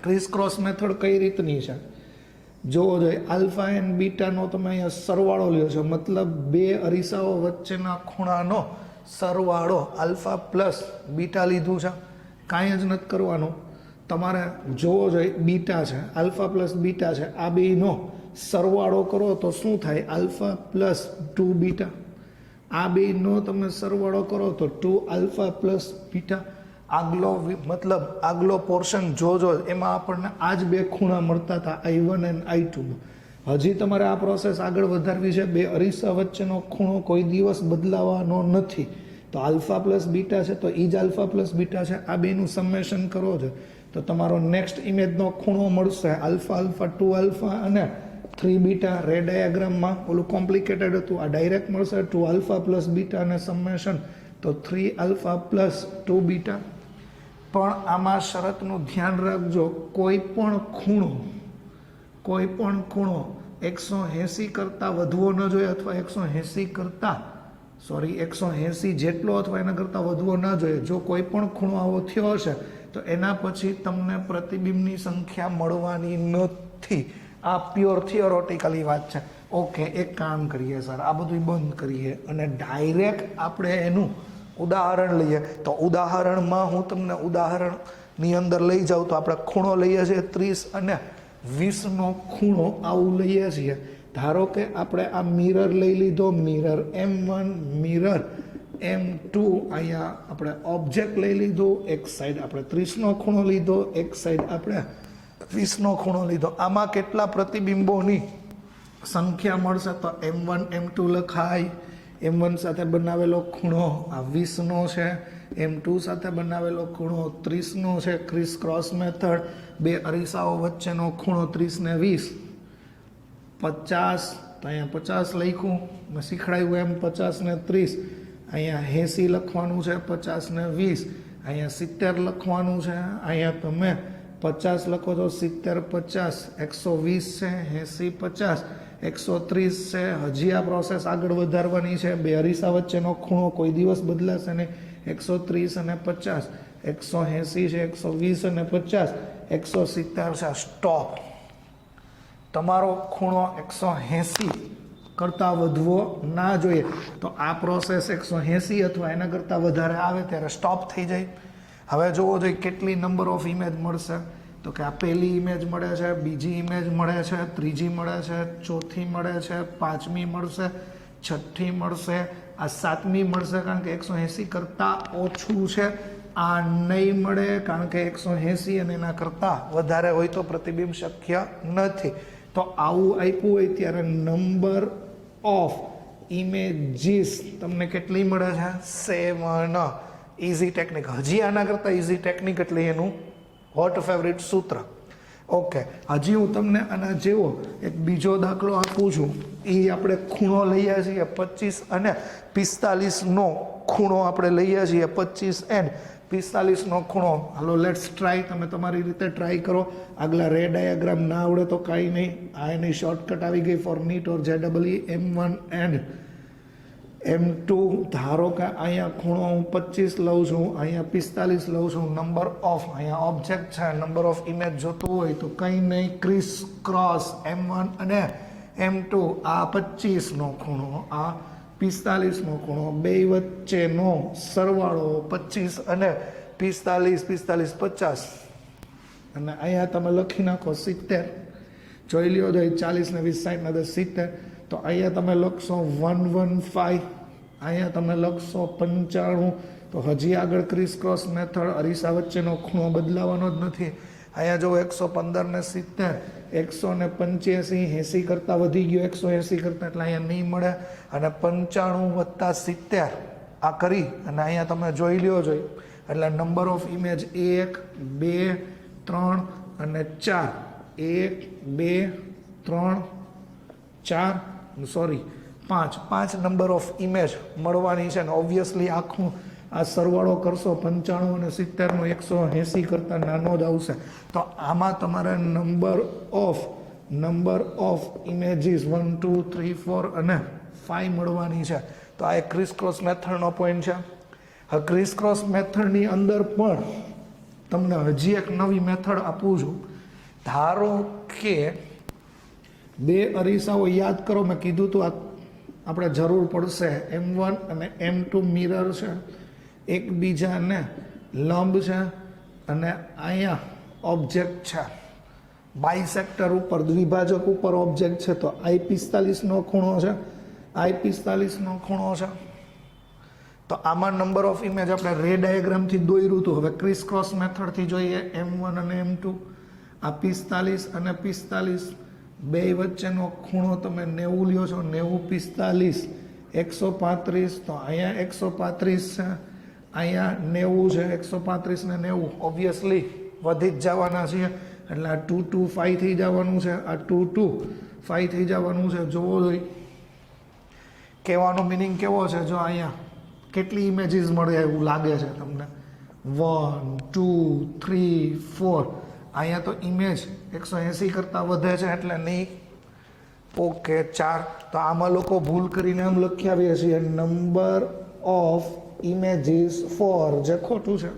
ક્રિસ ક્રોસ મેથડ કઈ રીતની છે જોવો જોઈએ. આલ્ફા એન્ડ બીટાનો તમે અહીંયા સરવાળો લ્યો છો, મતલબ બે અરીસાઓ વચ્ચેના ખૂણાનો સરવાળો. આલ્ફા પ્લસ બીટા લીધું છે, કાંઈ જ નથી કરવાનું. તમારે જોવો જોઈએ, બીટા છે, આલ્ફા પ્લસ બીટા છે, આ બેનો સરવાળો કરો તો શું થાય, આલ્ફા પ્લસ 2 બીટા. આ બેનો તમે સરવાળો કરો તો 2 આલ્ફા પ્લસ બીટા. મતલબ આગલો પોર્શન જોજો, એમાં આપણને આ જ બે ખૂણા મળતા હતા, I1 અને I2. હજી તમારે આ પ્રોસેસ આગળ વધારવી છે. બે અરીસા વચ્ચેનો ખૂણો કોઈ દિવસ બદલાવાનો નથી. તો આલ્ફા પ્લસ બીટા છે તો એ જ આલ્ફા પ્લસ બીટા છે. આ બેનું સમેશન કરો છો તો તમારો નેક્સ્ટ ઇમેજનો ખૂણો મળશે આલ્ફા આલ્ફા 2 આલ્ફા અને 3 બીટા. રે ડાયાગ્રામમાં ઓલું કોમ્પ્લિકેટેડ હતું, આ ડાયરેક્ટ મળશે 2 આલ્ફા પ્લસ બીટા અને સમેશન તો 3 આલ્ફા પ્લસ 2 બીટા. પણ આમાં શરતનું ધ્યાન રાખજો, કોઈ પણ ખૂણો 180 કરતાં વધવો ન જોઈએ, અથવા 180 જેટલો અથવા એના કરતાં વધવો ન જોઈએ. જો કોઈ પણ ખૂણો આવો થયો હશે તો એના પછી તમને પ્રતિબિંબની સંખ્યા મળવાની નથી. આ પ્યોર થિયોરોટિકલી વાત છે. ઓકે, એક કામ કરીએ સર, આ બધું બંધ કરીએ અને ડાયરેક્ટ આપણે એનું ઉદાહરણ લઈએ. તો ઉદાહરણમાં હું તમને ઉદાહરણની અંદર લઈ જાઉં તો આપણે ખૂણો લઈએ છીએ 30 અને 20નો ખૂણો આવું લઈએ છીએ. ધારો કે આપણે આ મિરર લઈ લીધો, મિરર M1, મિરર M2, અહીંયા આપણે ઓબ્જેક્ટ લઈ લીધો, એક સાઈડ આપણે 30નો ખૂણો લીધો, એક સાઈડ આપણે 20નો ખૂણો લીધો. આમાં કેટલા પ્રતિબિંબોની સંખ્યા મળશે તો M1 M2 લખાય. M1 સાથે બનાવેલો ખૂણો આ 20નો છે, M2 સાથે બનાવેલો ખૂણો 30નો છે. ક્રિસ ક્રોસ મેથડ, બે અરીસાઓ વચ્ચેનો ખૂણો 30 ને 20 50. તો અહીંયા 50 લખ્યું, મેં શીખડાયું એમ 50 ને 30. અહીંયા 80 લખવાનું છે, 50 ને 20. અહીંયા 70 લખવાનું છે, અહીંયા તમે 50 લખો તો 70 50, 120 છે, 80 50, 130 છે. હજી આ પ્રોસેસ આગળ વધારવાની છે. બે અરીસા વચ્ચેનો ખૂણો કોઈ દિવસ બદલાશે નહીં. 130 અને 50, 180 છે, 120 અને 50, 170 છે. સ્ટોપ. તમારો ખૂણો 180 કરતાં વધવો ના જોઈએ. તો આ પ્રોસેસ 180 અથવા એના કરતાં વધારે આવે ત્યારે સ્ટોપ થઈ જાય. હવે જોવો જોઈએ કેટલી નંબર ઓફ ઇમેજ મળશે. તો કે આ પહેલી ઇમેજ મળે છે, બીજી ઇમેજ મળે છે, ત્રીજી મળે છે, ચોથી મળે છે, પાંચમી મળશે, છઠ્ઠી મળશે, આ સાતમી મળશે કારણ કે 180 કરતાં ઓછું છે. આ નહીં મળે કારણ કે 180 અને એના કરતાં વધારે હોય તો પ્રતિબિંબ શક્ય નથી. તો આવું આપ્યું હોય ત્યારે નંબર ઓફ ઇમેજીસ તમને કેટલી મળે છે? 7. Easy technique. હજી આના કરતાં ઇઝી ટેકનિક એટલે એનું હોટ ફેવરિટ સૂત્ર. ઓકે, હજી હું તમને આના જેવો એક બીજો દાખલો આપું છું. એ આપણે ખૂણો લઈએ છીએ 25 અને 45નો ખૂણો આપણે લઈએ છીએ 25 એન્ડ 45નો ખૂણો. હાલો લેટ્સ ટ્રાય. તમે તમારી રીતે ટ્રાય કરો. આગલા રે ડાયાગ્રામ ના આવડે તો કાંઈ નહીં, આ એની શોર્ટકટ આવી ગઈ for NEET or JEE M1 and M2. ધારો કે અહીંયા ખૂણો હું 25 લઉં છું, અહીંયા 45 લઉં છું. નંબર ઓફ અહીંયા ઓબ્જેક્ટ છે, નંબર ઓફ ઇમેજ જોતું હોય તો કંઈ નહીં, ક્રિસ ક્રોસ M1 અને M2. આ 25નો ખૂણો, આ 45નો ખૂણો, બે વચ્ચેનો સરવાળો 25 અને 45, 45, 50 અને અહીંયા તમે લખી નાખો 70. જોઈ લ્યો તો 40 ને 20 60 ને 10 70. તો અહીંયા તમે લખશો 115, અહીંયા તમે લખશો 95. તો હજી આગળ ક્રિસ ક્રોસ મેથડ, અરીસા વચ્ચેનો ખૂણો બદલાવાનો જ નથી. અહીંયા જો 115 ને 70, 185, 80 કરતાં વધી ગયો 180 કરતાં, એટલે અહીંયા નહીં મળે. અને 95 વત્તા 70 આ કરી અને અહીંયા તમે જોઈ લ્યો જોઈએ. એટલે નંબર ઓફ ઇમેજ 1, 2, 3 અને 4. 1, 2, 3, 4 સોરી 5 નંબર ઓફ ઇમેજ મળવાની છે. ને ઓબ્વિયસલી આખું આ સરવાળો કરશો 95 અને 70નો 180 કરતાં નાનો જ આવશે. તો આમાં તમારે નંબર ઓફ ઇમેજીસ 1, 2, 3, 4 અને 5 મળવાની છે. તો આ એક ક્રિસ ક્રોસ મેથડનો પોઈન્ટ છે. હવે ક્રિસ ક્રોસ મેથડની અંદર પણ તમને હજી એક નવી મેથડ આપું છું. ધારો કે બે અરીસાઓ યાદ કરો, મેં કીધું હતું આપણે જરૂર પડશે. M1 અને M2 મિરર છે, એકબીજાને લંબ છે અને અહીંયા ઓબ્જેક્ટ છે. બાયસેક્ટર ઉપર, દ્વિભાજક ઉપર ઓબ્જેક્ટ છે. તો I45નો ખૂણો છે, I45નો ખૂણો છે. તો આમાં નંબર ઓફ ઇમેજ આપણે રે ડાયાગ્રામથી દોર્યું હતું. હવે ક્રિસ ક્રોસ મેથડથી જોઈએ. M1 અને M2, આ 45 અને 45, બે વચ્ચેનો ખૂણો તમે 90 લ્યો છો. 90, 45, 135. તો અહીંયા 135 છે, અહીંયા 90 છે. 135 ને 90 ઓબ્વિયસલી વધી જ જવાના છીએ. એટલે આ 2, 2, 5 થઈ જવાનું છે. આ 2, 2, 5 થઈ જવાનું છે. જોવો જોઈએ કહેવાનો મિનિંગ કેવો છે. જો અહીંયા કેટલી ઇમેજીસ મળે એવું લાગે છે તમને? 1, 2, 3, 4. અહીંયા તો ઇમેજ 180 કરતાં વધે છે એટલે નહીં. ઓકે, 4. તો આમાં લોકો ભૂલ કરીને આમ લખી આવીએ છીએ નંબર ઓફ ઇમેજીસ 4, જે ખોટું છે.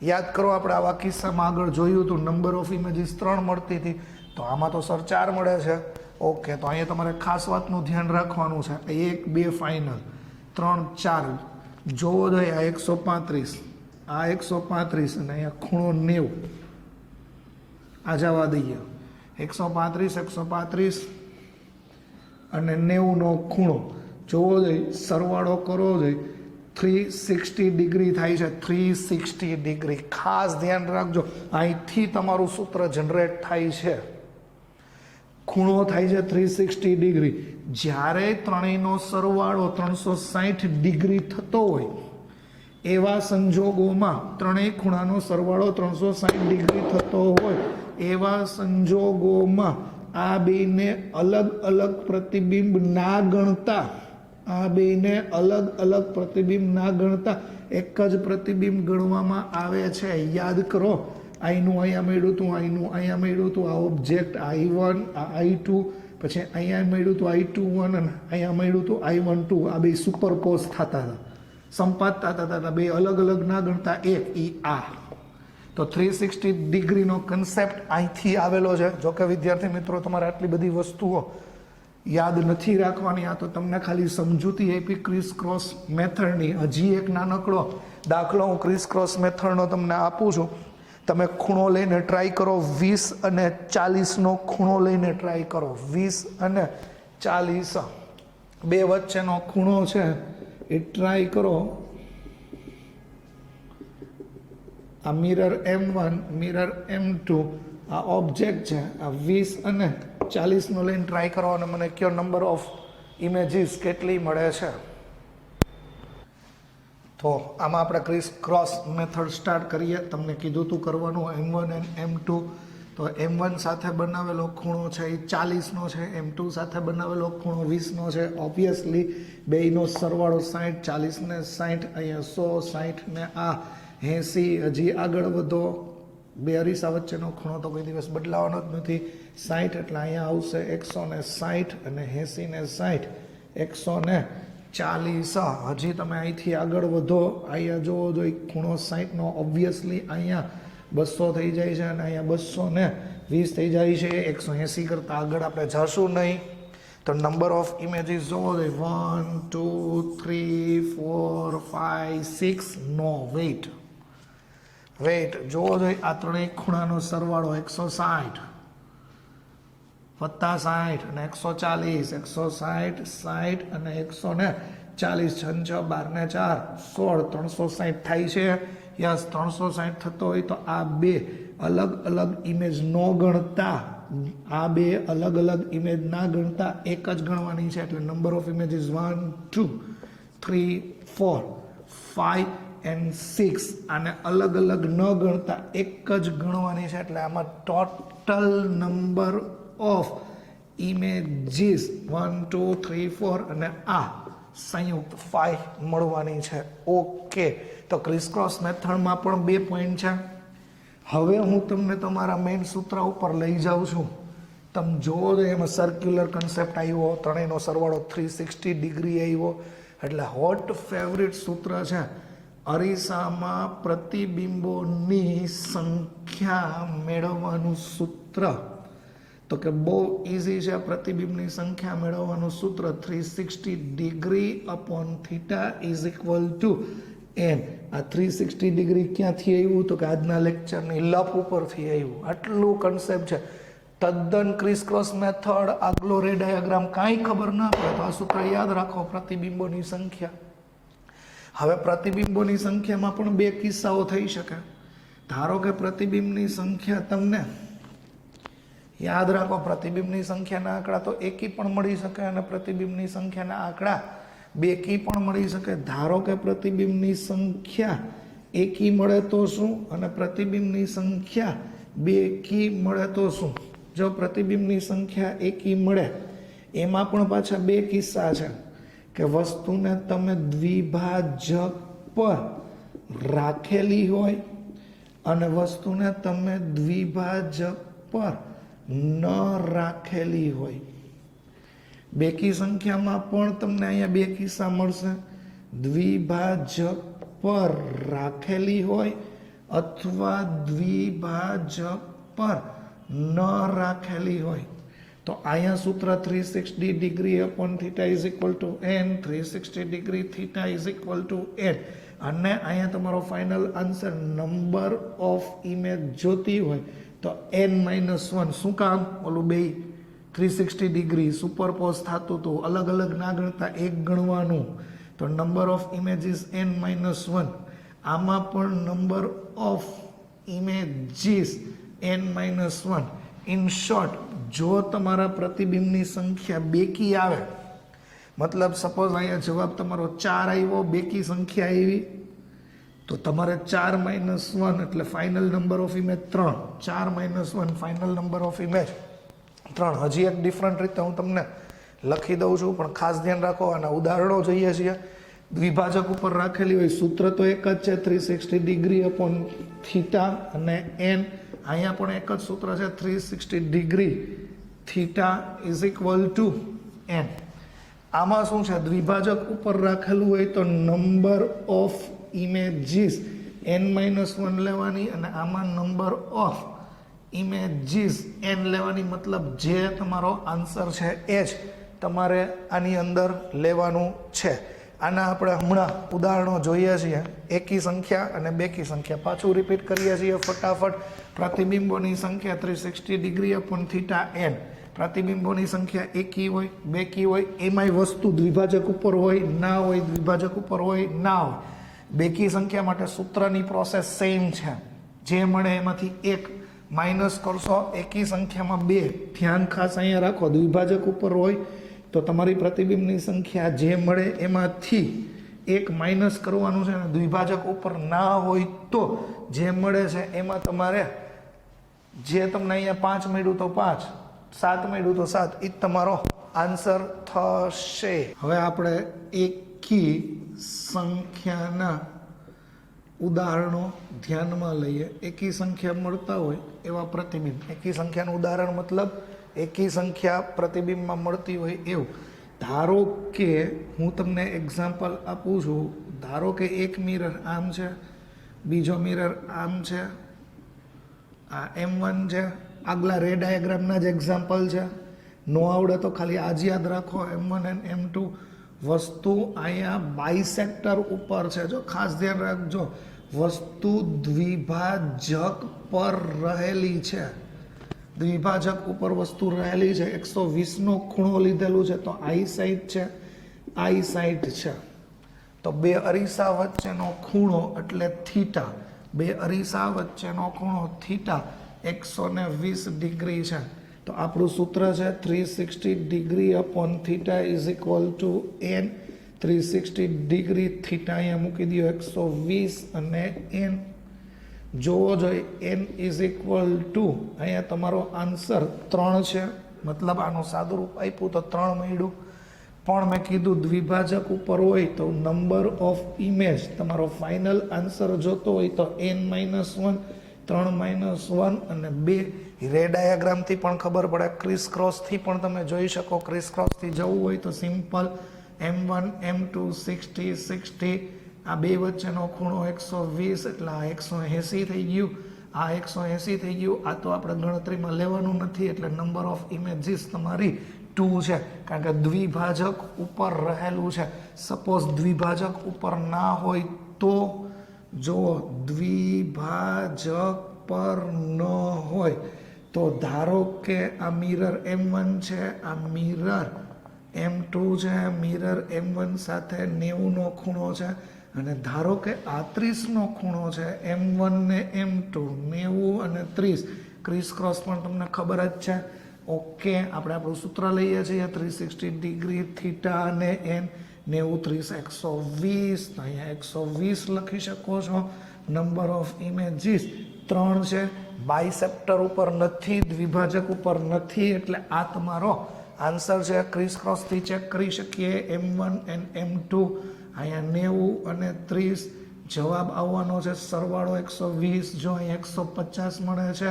યાદ કરો, આપણે આવા કિસ્સામાં આગળ જોયું હતું નંબર ઓફ ઇમેજીસ 3 મળતી હતી. તો આમાં તો સર 4 મળે છે. ઓકે, તો અહીંયા તમારે ખાસ વાતનું ધ્યાન રાખવાનું છે. 1, 2 ફાઇનલ, 3, 4. જોવો જોઈએ આ 135, આ 135 અને અહીંયા ખૂણો 90. આ જવા દઈએ 135, 135 અને 90નો ખૂણો. જોવો જોઈએ, સરવાળો કરો જોઈએ, 360 ડિગ્રી થાય છે. 360 ડિગ્રી ખાસ ધ્યાન રાખજો. અહીંથી તમારું સૂત્ર જનરેટ થાય છે. ખૂણો થાય છે 360 ડિગ્રી. જ્યારે ત્રણેયનો સરવાળો 360 ડિગ્રી થતો હોય એવા સંજોગોમાં, ત્રણેય ખૂણાનો સરવાળો 360 ડિગ્રી થતો હોય એવા સંજોગોમાં આ બેને અલગ અલગ પ્રતિબિંબ ના ગણતા, આ બેને અલગ અલગ પ્રતિબિંબ ના ગણતા એક જ પ્રતિબિંબ ગણવામાં આવે છે. યાદ કરો, આઈનું અહીંયા મળ્યું હતું, આઈનું અહીંયા મળ્યું હતું. આ ઓબ્જેક્ટ I1, આ I2, પછી અહીંયા મળ્યું હતું I21 અને અહીંયા મળ્યું હતું I12. આ બે સુપરપોઝ થતા હતા, સંપાદતા હતા. બે અલગ અલગ ના ગણતા એક ઈ આ. તો 360 ડિગ્રીનો કન્સેપ્ટ અહીંથી આવેલો છે. જોકે વિદ્યાર્થી મિત્રો, તમારે આટલી બધી વસ્તુઓ યાદ નથી રાખવાની, આ તો તમને ખાલી સમજૂતી આપી ક્રિસ ક્રોસ મેથડની. હજી એક નાનકડો દાખલો હું ક્રિસ ક્રોસ મેથડનો તમને આપું છું. તમે ખૂણો લઈને ટ્રાય કરો, 20 અને 40નો ખૂણો લઈને ટ્રાય કરો. 20 અને 40 બે વચ્ચેનો ખૂણો છે એ ટ્રાય કરો. આ મિરર M1 મિરર M2 આ ઓબ્જેક્ટ છે, આ 20 અને 40નો લઈને ટ્રાય કરો અને મને કયો નંબર ઓફ ઇમેજીસ કેટલી મળે છે. તો આમાં આપણે ક્રિસ ક્રોસ મેથડ સ્ટાર્ટ કરીએ. તમને કીધું હતું કરવાનું M1 અને M2. તો M1 સાથે બનાવેલો ખૂણો છે એ 40નો છે, M2 સાથે બનાવેલો ખૂણો 20નો છે. ઓબ્વિયસલી બેયનો સરવાળો 60, 40 ને 60, અહીંયા 100, 60 ને આ 80. હજી આગળ વધો, બે અરીસા વચ્ચેનો ખૂણો તો કોઈ દિવસ બદલાવાનો જ નથી. 60 એટલે અહીંયા આવશે 160 અને 80 ને 60, 140. હજી તમે અહીંથી આગળ વધો, અહીંયા જોવો જો ખૂણો 60નો, ઓબ્વિયસલી અહીંયા 200 થઈ જાય છે અને અહીંયા 220 થઈ જાય છે. 180 કરતાં આગળ આપણે જશું નહીં. તો નંબર ઓફ ઇમેજીસ જોવો જોઈએ 1 2 3 4 5 6. નો વેઇટ જોવો જોઈએ. આ ત્રણેય ખૂણાનો સરવાળો 160 વત્તા 60 અને 140, 160, 60 અને 140, 6 6 12 ને 4 16, 360 થાય છે. યસ, 360 થતો હોય તો આ બે અલગ અલગ ઇમેજ ન ગણતા, આ બે અલગ અલગ ઇમેજ ના ગણતા એક જ ગણવાની છે. એટલે નંબર ઓફ ઇમેજીસ 1 2 3 4 5 and 6 આને અલગ અલગ ન ગણતા એક જ ગણવાની છે. એટલે આમાં ટોટલ નંબર ઓફ ઇમેજીસ 1 2 3 4 અને આ સંયુક્ત 5 મળવાની છે. ઓકે, તો ક્રિસ ક્રોસ મેથડમાં પણ 2 પોઈન્ટ છે. હવે હું તમને તમારા મેઇન સૂત્ર ઉપર લઈ જાઉં છું. તમે જોવો તો એમાં સર્ક્યુલર કન્સેપ્ટ આવ્યો, ત્રણેયનો સરવાળો 360 ડિગ્રી આવ્યો. એટલે હોટ ફેવરિટ સૂત્ર છે અરીસામાં પ્રતિબિંબોની સંખ્યા મેળવવાનું સૂત્ર. તો કે બહુ ઇઝી છે. પ્રતિબિંબની સંખ્યા મેળવવાનું સૂત્ર 360 degree upon theta is equal two n. આ 360 ડિગ્રી ક્યાંથી આવ્યું? તો કે આજના લેક્ચરની લપ ઉપરથી આવ્યું. આટલું કન્સેપ્ટ છે. તદ્દન ક્રિસ ક્રોસ મેથડ, આગલો રે ડાયાગ્રામ કાંઈ ખબર ના પડે તો આ સૂત્ર યાદ રાખો, પ્રતિબિંબોની સંખ્યા. હવે પ્રતિબિંબોની સંખ્યામાં પણ બે કિસ્સાઓ થઈ શકે. ધારો કે પ્રતિબિંબની સંખ્યા તમને યાદ રાખો, પ્રતિબિંબની સંખ્યાના આંકડા તો એકી પણ મળી શકે અને પ્રતિબિંબની સંખ્યાના આંકડા બેકી પણ મળી શકે. ધારો કે પ્રતિબિંબની સંખ્યા એકી મળે તો શું અને પ્રતિબિંબની સંખ્યા બેકી મળે તો શું? જો પ્રતિબિંબની સંખ્યા એકી મળે એમાં પણ પાછા બે કિસ્સા છે કે વસ્તુને તમે દ્વિભાજક પર રાખેલી હોય અને વસ્તુને તમે દ્વિભાજક પર ન રાખેલી હોય. બેકી સંખ્યામાં પણ તમને અહીંયા બે કિસ્સા મળશે. દ્વિભાજક પર રાખેલી હોય અથવા દ્વિભાજક પર ન રાખેલી હોય. તો અહીંયા સૂત્ર 360 degree upon theta is equal two n, 360 degree theta is equal two n. અને અહીંયા તમારો final answer number of image જોતી હોય તો n-1. શું કામ? ઓલું બે 360 ડિગ્રી સુપરપોઝ થતું હતું, અલગ અલગ ના ગણતા એક ગણવાનું. તો નંબર ઓફ ઇમેજીસ n-1. આમાં પણ number of images n-1. In short, જો તમારા પ્રતિબિંબની સંખ્યા બેકી આવે, મતલબ સપોઝ અહીંયા જવાબ તમારો 4 આવ્યો, બેકી સંખ્યા આવી, તો તમારે 4-1 એટલે final number of image 3. 4-1 final number of image 3. હજી એક ડિફરન્ટ રીતે હું તમને લખી દઉં છું, પણ ખાસ ધ્યાન રાખો. આના ઉદાહરણો જોઈએ છીએ. દ્વિભાજક ઉપર રાખેલી હોય, સૂત્ર તો એક જ છે 360 ડિગ્રી અપોન થીટા અને n. અહીંયા પણ એક જ સૂત્ર છે 360 degree theta is equal two n. આમાં શું છે? દ્વિભાજક ઉપર રાખેલું હોય તો નંબર ઓફ ઇમેજીસ n-1 લેવાની અને આમાં નંબર ઓફ ઇમેજીસ n લેવાની. મતલબ જે તમારો આન્સર છે એ જ તમારે આની અંદર લેવાનું છે. આના આપણે હમણાં ઉદાહરણો જોઈએ છીએ, એકી સંખ્યા અને બેકી સંખ્યા. પાછું રિપીટ કરીએ છીએ ફટાફટ. પ્રતિબિંબોની સંખ્યા 360 ડિગ્રી અપોન થીટા n. પ્રતિબિંબોની સંખ્યા એકી હોય, બેકી હોય, એમાંય વસ્તુ દ્વિભાજક ઉપર હોય ના હોય, દ્વિભાજક ઉપર હોય ના હોય. બેકી સંખ્યા માટે સૂત્રની પ્રોસેસ સેમ છે. જે મળે એમાંથી એક માઇનસ કરશો. એકી સંખ્યામાં 2, ધ્યાન ખાસ અહીંયા રાખો, દ્વિભાજક ઉપર હોય તો તમારી પ્રતિબિંબની સંખ્યા જે મળે એમાંથી એક માઇનસ કરવાનું છે, અને દ્વિભાજક ઉપર ના હોય તો જે મળે છે એમાં તમારે જે તમને અહીંયા 5 મળ્યું તો 5, 7 મળ્યું તો 7, એ તમારો આન્સર થશે. હવે આપણે એકી સંખ્યાના ઉદાહરણો ધ્યાનમાં લઈએ. એકી સંખ્યા મળતા હોય એવા પ્રતિબિંબ. એકી સંખ્યાનું ઉદાહરણ મતલબ એકી સંખ્યા પ્રતિબિંબમાં મળતી હોય એવું. ધારો કે હું તમને એક્ઝામ્પલ આપું છું. ધારો કે એક મિરર આમ છે, બીજો મિરર આમ છે, આ M1 છે. આગલા રે ડાયાગ્રામના જ એક્ઝામ્પલ છે. નો આવડે તો ખાલી આજ યાદ રાખો, M1 અને M2. વસ્તુ અહીંયા બાયસેક્ટર ઉપર છે. જો ખાસ ધ્યાન રાખજો, વસ્તુ દ્વિભાજક પર રહેલી છે. દ્વિભાજક ઉપર વસ્તુ રહેલી છે. 120નો ખૂણો લીધેલું છે તો આઈ સાઈડ છે, આઈ સાઈડ છે. તો બે અરીસા વચ્ચેનો ખૂણો એટલે થીટા. બે અરીસા વચ્ચેનો ખૂણો થીટા 120 ડિગ્રી છે. તો આપણું સૂત્ર છે 360 degree upon theta is equal two n. 360 degree theta અહીંયા મૂકી દો 120 અને n. જોવો જોઈએ n ઇઝ ઇક્વલ ટુ અહીંયા તમારો આન્સર 3 છે. મતલબ આનું સાદુરૂપ આપ્યું તો 3 મળ્યું. પણ મેં કીધું દ્વિભાજક ઉપર હોય તો નંબર ઓફ ઇમેજ, તમારો ફાઇનલ આન્સર જોતો હોય તો n-1, 3-1 અને 2. રે ડાયાગ્રામથી પણ ખબર પડે, ક્રિસ ક્રોસથી પણ તમે જોઈ શકો. ક્રિસ ક્રોસથી જવું હોય તો સિમ્પલ M1 M2 60 60. આ બે વચ્ચેનો ખૂણો 120 એટલે આ 180 થઈ ગયું, આ 180 થઈ ગયું. આ તો આપણે ગણતરીમાં લેવાનું નથી એટલે નંબર ઓફ ઇમેજીસ તમારી 2 છે, કારણ કે દ્વિભાજક ઉપર રહેલું છે. સપોઝ દ્વિભાજક ઉપર ના હોય તો જો દ્વિભાજક પર ન હોય તો ધારો કે આ મિરર M1 છે, આ મિરર M2 છે. મિરર M1 સાથે 90નો ખૂણો છે અને ધારો કે આ 30નો ખૂણો છે. M1 ને M2 90 અને 30. ક્રિસ ક્રોસ પણ તમને ખબર જ છે. ઓકે, આપણે આપણું સૂત્ર લઈએ છીએ 360 ડિગ્રી થીટા અને n. 90 30 120. અહીંયા 120 લખી શકો છો. નંબર ઓફ ઇમેજીસ 3 છે. બાયસેપ્ટર ઉપર નથી, દ્વિભાજક ઉપર નથી, એટલે આ તમારો આન્સર છે. ક્રિસ ક્રોસથી ચેક કરી શકીએ. M1 અને M2 અહીંયા 90 અને 30. જવાબ આવવાનો છે સરવાળો 120. જો અહીંયા 150 મળે છે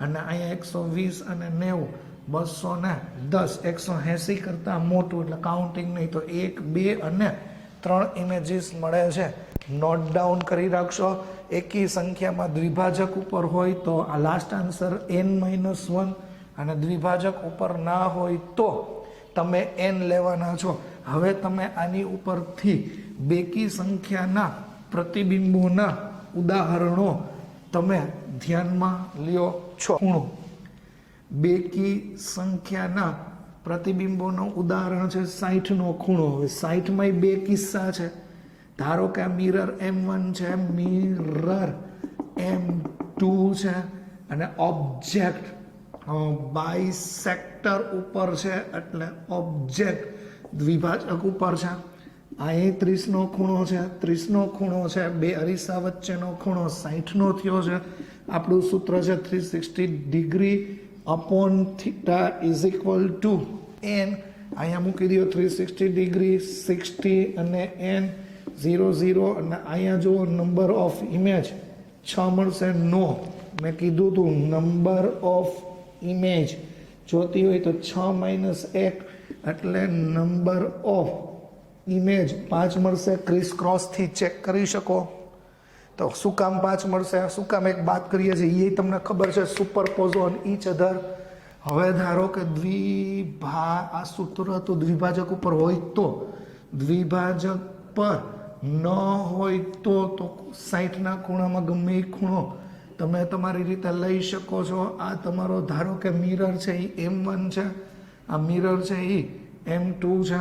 અને અહીંયા 120 અને 90 210. 180 કરતાં મોટું એટલે કાઉન્ટિંગ નહીં, તો 1 2 અને 3 ઇમેજીસ મળે છે. નોટ ડાઉન કરી રાખશો. એકી સંખ્યામાં દ્વિભાજક ઉપર હોય તો આ લાસ્ટ આન્સર n-1 અને દ્વિભાજક ઉપર ના હોય તો તમે n લેવાના છો. હવે તમે આની ઉપરથી બેકી સંખ્યાના પ્રતિબિંબોના ઉદાહરણો તમે ધ્યાનમાં લ્યો છો. ખૂણો બેકી સંખ્યાના પ્રતિબિંબોનું ઉદાહરણ છે 60નો ખૂણો. હવે 60માં બે કિસ્સા છે. ધારો કે આ મિરર M1 છે, મિરર M2 છે અને ઓબ્જેક્ટ બાયસેક્ટર ઉપર છે એટલે ઓબ્જેક્ટ દ્વિભાજક ઉપર છે. અહીં 30નો ખૂણો છે, 30નો ખૂણો છે. બે અરીસા વચ્ચેનો ખૂણો 60નો થયો છે. આપણું સૂત્ર છે 360 degree upon theta is equal two n. અહીંયા મૂકી દો 360 ડિગ્રી 60 અને n 0 અને અહીંયા જુઓ નંબર ઓફ ઇમેજ 6 મળશે. નો, મેં કીધું હતું નંબર ઓફ ઇમેજ જોતી હોય તો 6 - 1 એટલે નંબર ઓફ ઇમેજ 5 મળશે. ક્રિસ ક્રોસથી ચેક કરી શકો. તો શું કામ 5 મળશે, શું કામ એક બાત કરીએ છીએ એ તમને ખબર છે. Superpose on each other. હવે ધારો કે આ સૂત્ર તો દ્વિભાજક ઉપર હોય તો, દ્વિભાજક પર ન હોય તો 60ના ખૂણામાં ગમે એ ખૂણો તમે તમારી રીતે લઈ શકો છો. આ તમારો ધારો કે મિરર છે એ M1 છે, આ મિરર છે એ M2 છે.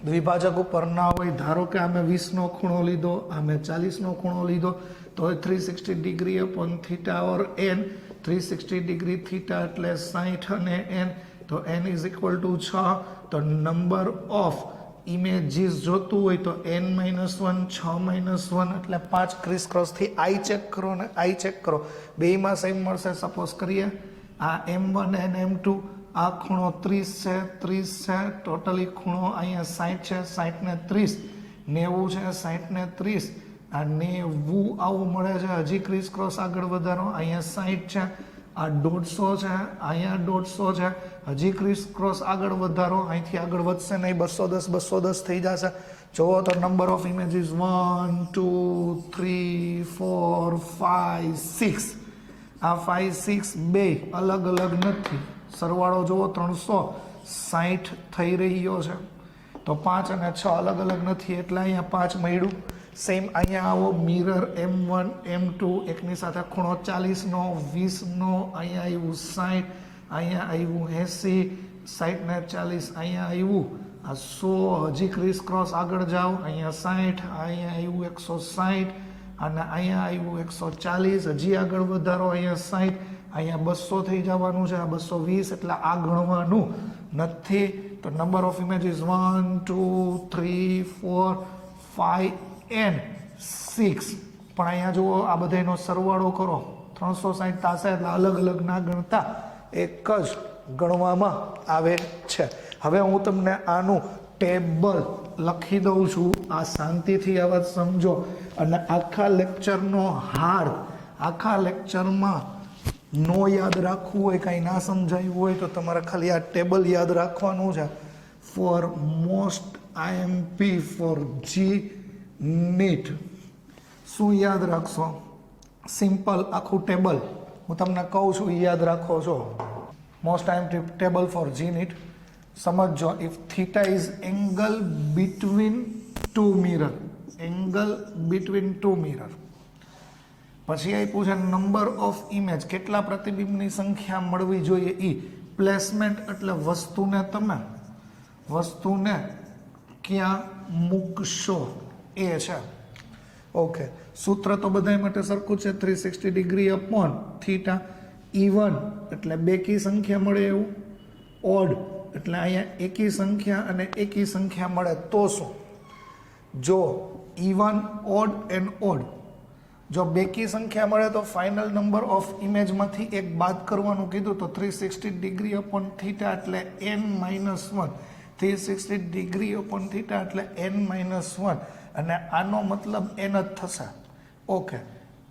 દ્વિભાજક ઉપર ના હોય, ધારો કે અમે 20નો ખૂણો લીધો, અમે 40નો ખૂણો લીધો, તો 360 ડિગ્રી અપોન થીટા ઓર n, 360 ડિગ્રી થીટા એટલે 60 અને n, તો n ઇઝ ઇક્વલ ટુ 6. તો નંબર ઓફ ઇમેજીસ જોતું હોય તો n-1, 6-1 એટલે 5 ક્રિસ ક્રોસથી આઈ ચેક કરો ને આઈ ચેક કરો, બેયમાં સેમ મળશે. સપોઝ કરીએ આ M1 અને M2, આ ખૂણો 30 છે, 30 છે, ટોટલી ખૂણો અહીંયા 60 છે, 60 ને 30, 90 છે, 60 ને 30, આ 90 આવું મળે છે. હજી ક્રિસ ક્રોસ આગળ વધારો, અહીંયા 60 છે, આ 150 છે, અહીંયા 150 છે, હજી ક્રિસ ક્રોસ આગળ વધારો, અહીંથી આગળ વધશે નહીં, 210 થઈ જશે. જુઓ તો નંબર ઓફ ઇમેજીસ 1 2 3 4 5 6, આ 5 6 બે અલગ અલગ નથી, સરવાળો જુઓ 360 થઈ રહ્યો છે. તો 5 અને 6 અલગ અલગ નથી એટલે અહીંયા 5 મળ્યું. સેમ અહીંયા આવો મિરર M1 M2, એકની સાથે ખૂણો 40નો 20નો, અહીંયા આવ્યું 60, અહીંયા આવ્યું 80, 60 ને 40 અહીંયા આવ્યું આ 100, હજી ક્રિસ ક્રોસ આગળ જાઓ, અહીંયા 60, અહીંયા આવ્યું 160 અને અહીંયા આવ્યું 140, હજી આગળ વધારો, અહીંયા 60, અહીંયા 200 થઈ જવાનું છે, આ 220 એટલે આ ગણવાનું નથી. તો નંબર ઓફ ઇમેજીસ 1 2 3 4 5 and 6, પણ અહીંયા જુઓ આ બધાનો સરવાળો કરો, 360 થશે એટલે અલગ અલગ ના ગણતા એક જ ગણવામાં આવે છે. હવે હું તમને આનું ટેબલ લખી દઉં છું, આ શાંતિથી આ વાત સમજો. અને આખા લેક્ચરનો હાર, આખા લેક્ચરમાં નો યાદ રાખવું હોય, કાંઈ ના સમજાયું હોય તો તમારે ખાલી આ ટેબલ યાદ રાખવાનું છે. For most IMP for GNET શું યાદ રાખશો? સિમ્પલ આખું ટેબલ હું તમને કહું છું એ યાદ રાખો છો. Most IMP table for GNET સમજો. If theta is angle between two mirror, angle between two mirror. પછી આપ્યું છે નંબર ઓફ ઇમેજ, કેટલા પ્રતિબિંબની સંખ્યા મળવી જોઈએ એ. પ્લેસમેન્ટ એટલે વસ્તુને ક્યાં મૂકશો એ છે. ઓકે, સૂત્ર તો બધા માટે સરખું છે, 360 ડિગ્રી અપોન થીટા. E1 એટલે બેકી સંખ્યા મળે એવું, ઓડ એટલે અહીંયા એકી સંખ્યા અને એકી સંખ્યા મળે તો શું? જો E1 ઓડ એન્ડ ઓડ, જો બેકી સંખ્યા મળે તો ફાઇનલ નંબર ઓફ ઇમેજમાંથી એક બાદ કરવાનું કીધું, તો 360 ડિગ્રી અપોન થીટા એટલે n-1, 360 ડિગ્રી અપોન થીટા એટલે n-1, અને આનો મતલબ n જ થશે. ઓકે,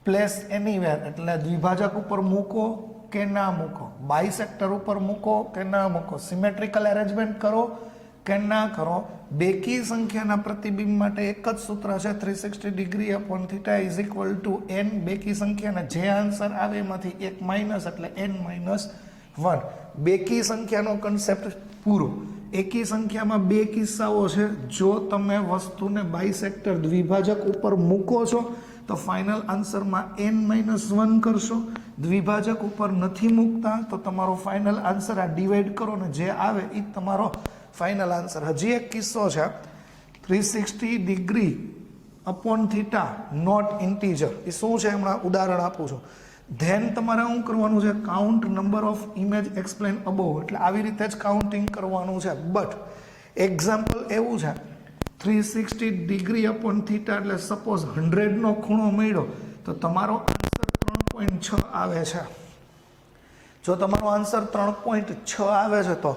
પ્લેસ એનીવેર એટલે દ્વિભાજક ઉપર મૂકો કે ના મૂકો, બાયસેક્ટર ઉપર મૂકો કે ના મૂકો, સિમેટ્રિકલ એરેન્જમેન્ટ કરો કે ના કરો. બેકી સંખ્યાના પ્રતિબિંબ માટે એક જ સૂત્ર છે, 360 degree upon theta is equal two n. બેકી સંખ્યાના જે આન્સર આવે એમાંથી એક માઇનસ એટલે n-1. બેકી સંખ્યાનો કન્સેપ્ટ પૂરો. એકી સંખ્યામાં બે કિસ્સાઓ છે. જો તમે વસ્તુને બાયસેક્ટર દ્વિભાજક ઉપર મૂકો છો તો ફાઇનલ આન્સરમાં n-1 કરશો. દ્વિભાજક ઉપર નથી મૂકતા તો તમારો ફાઇનલ આન્સર આ ડિવાઈડ કરો ને જે આવે એ તમારો ફાઇનલ આન્સર. હજી એક કિસ્સો છે, 360 degree upon theta not integer. એ શું છે હમણાં ઉદાહરણ આપું છું. ધેન તમારે શું કરવાનું છે? Count number of image explain above, એટલે આવી રીતે જ કાઉન્ટિંગ કરવાનું છે. બટ એક્ઝામ્પલ એવું છે, 360 ડિગ્રી અપોન થીટા એટલે સપોઝ 100નો ખૂણો મળ્યો તો તમારો આન્સર 3.6 આવે છે. જો તમારો આન્સર 3.6 આવે છે તો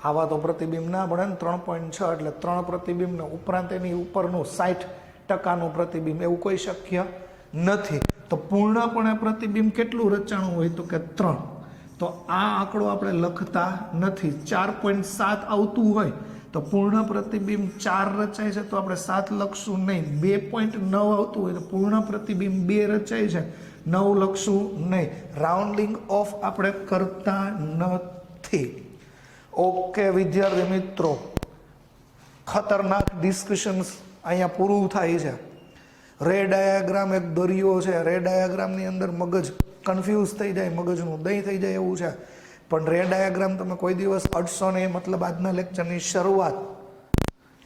આવા તો પ્રતિબિંબ ના પડે ને. 3.6 એટલે 3 પ્રતિબિંબ ને ઉપરાંત એની ઉપરનું 60% પ્રતિબિંબ, એવું કોઈ શક્ય નથી. તો પૂર્ણપણે પ્રતિબિંબ કેટલું રચાણું હોય તો કે 3. તો આ આંકડો આપણે લખતા નથી. 4.7 આવતું હોય તો પૂર્ણ પ્રતિબિંબ 4 રચાય છે તો આપણે 7 લખશું નહીં. 2.9 આવતું હોય તો પૂર્ણ પ્રતિબિંબ 2 રચાય છે 9 લખશું નહીં. રાઉન્ડિંગ ઓફ આપણે કરતા નથી. ઓકે વિદ્યાર્થી મિત્રો, ખતરનાક ડિસ્કશન્સ અહીંયા પૂરું થાય છે. રે ડાયાગ્રામ એક દરિયો છે. રે ડાયાગ્રામની અંદર મગજ કન્ફ્યુઝ થઈ જાય, મગજનું દહીં થઈ જાય એવું છે. પણ રે ડાયાગ્રામ તમે કોઈ દિવસ અડશો નહીં. મતલબ આજના લેક્ચરની શરૂઆત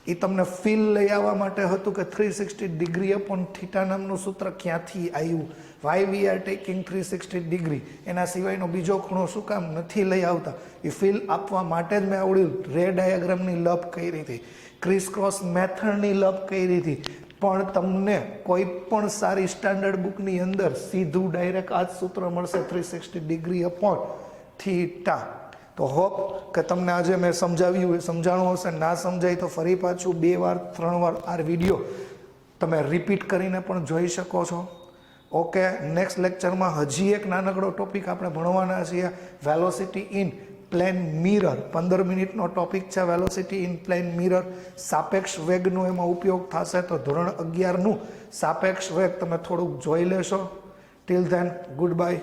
એ તમને ફીલ લઈ આવવા માટે હતું કે 360 ડિગ્રી અપોન થીટા નામનું સૂત્ર ક્યાંથી આવ્યું, why we are taking 360 degree, એના સિવાયનો બીજો ખૂણો શું કામ નથી લઈ આવતા, એ ફીલ આપવા માટે જ મેં આવડ્યું રે ડાયાગ્રામની લપ કરી હતી, ક્રિસ ક્રોસ મેથડની લપ કરી હતી. પણ તમને કોઈ પણ સારી સ્ટાન્ડર્ડ બુકની અંદર સીધું ડાયરેક્ટ આ જ સૂત્ર મળશે 360 ડિગ્રી અપોન થીટા. તો હોપ કે તમને આજે મેં સમજાવ્યું એ સમજાણું હશે. ના સમજાય તો ફરી પાછું 2 વાર 3 વાર આ વિડીયો તમે રિપીટ કરીને પણ જોઈ શકો છો. ઓકે, નેક્સ્ટ લેક્ચરમાં હજી એક નાનકડો ટોપિક આપણે ભણવાના છીએ, વેલોસિટી ઇન પ્લેન મિરર. 15 મિનિટનો ટોપિક છે વેલોસિટી ઇન પ્લેન મિરર. સાપેક્ષ વેગનો એમાં ઉપયોગ થશે. તો ધોરણ 11નું સાપેક્ષ વેગ તમે થોડુંક જોઈ લેશો. Till then good bye.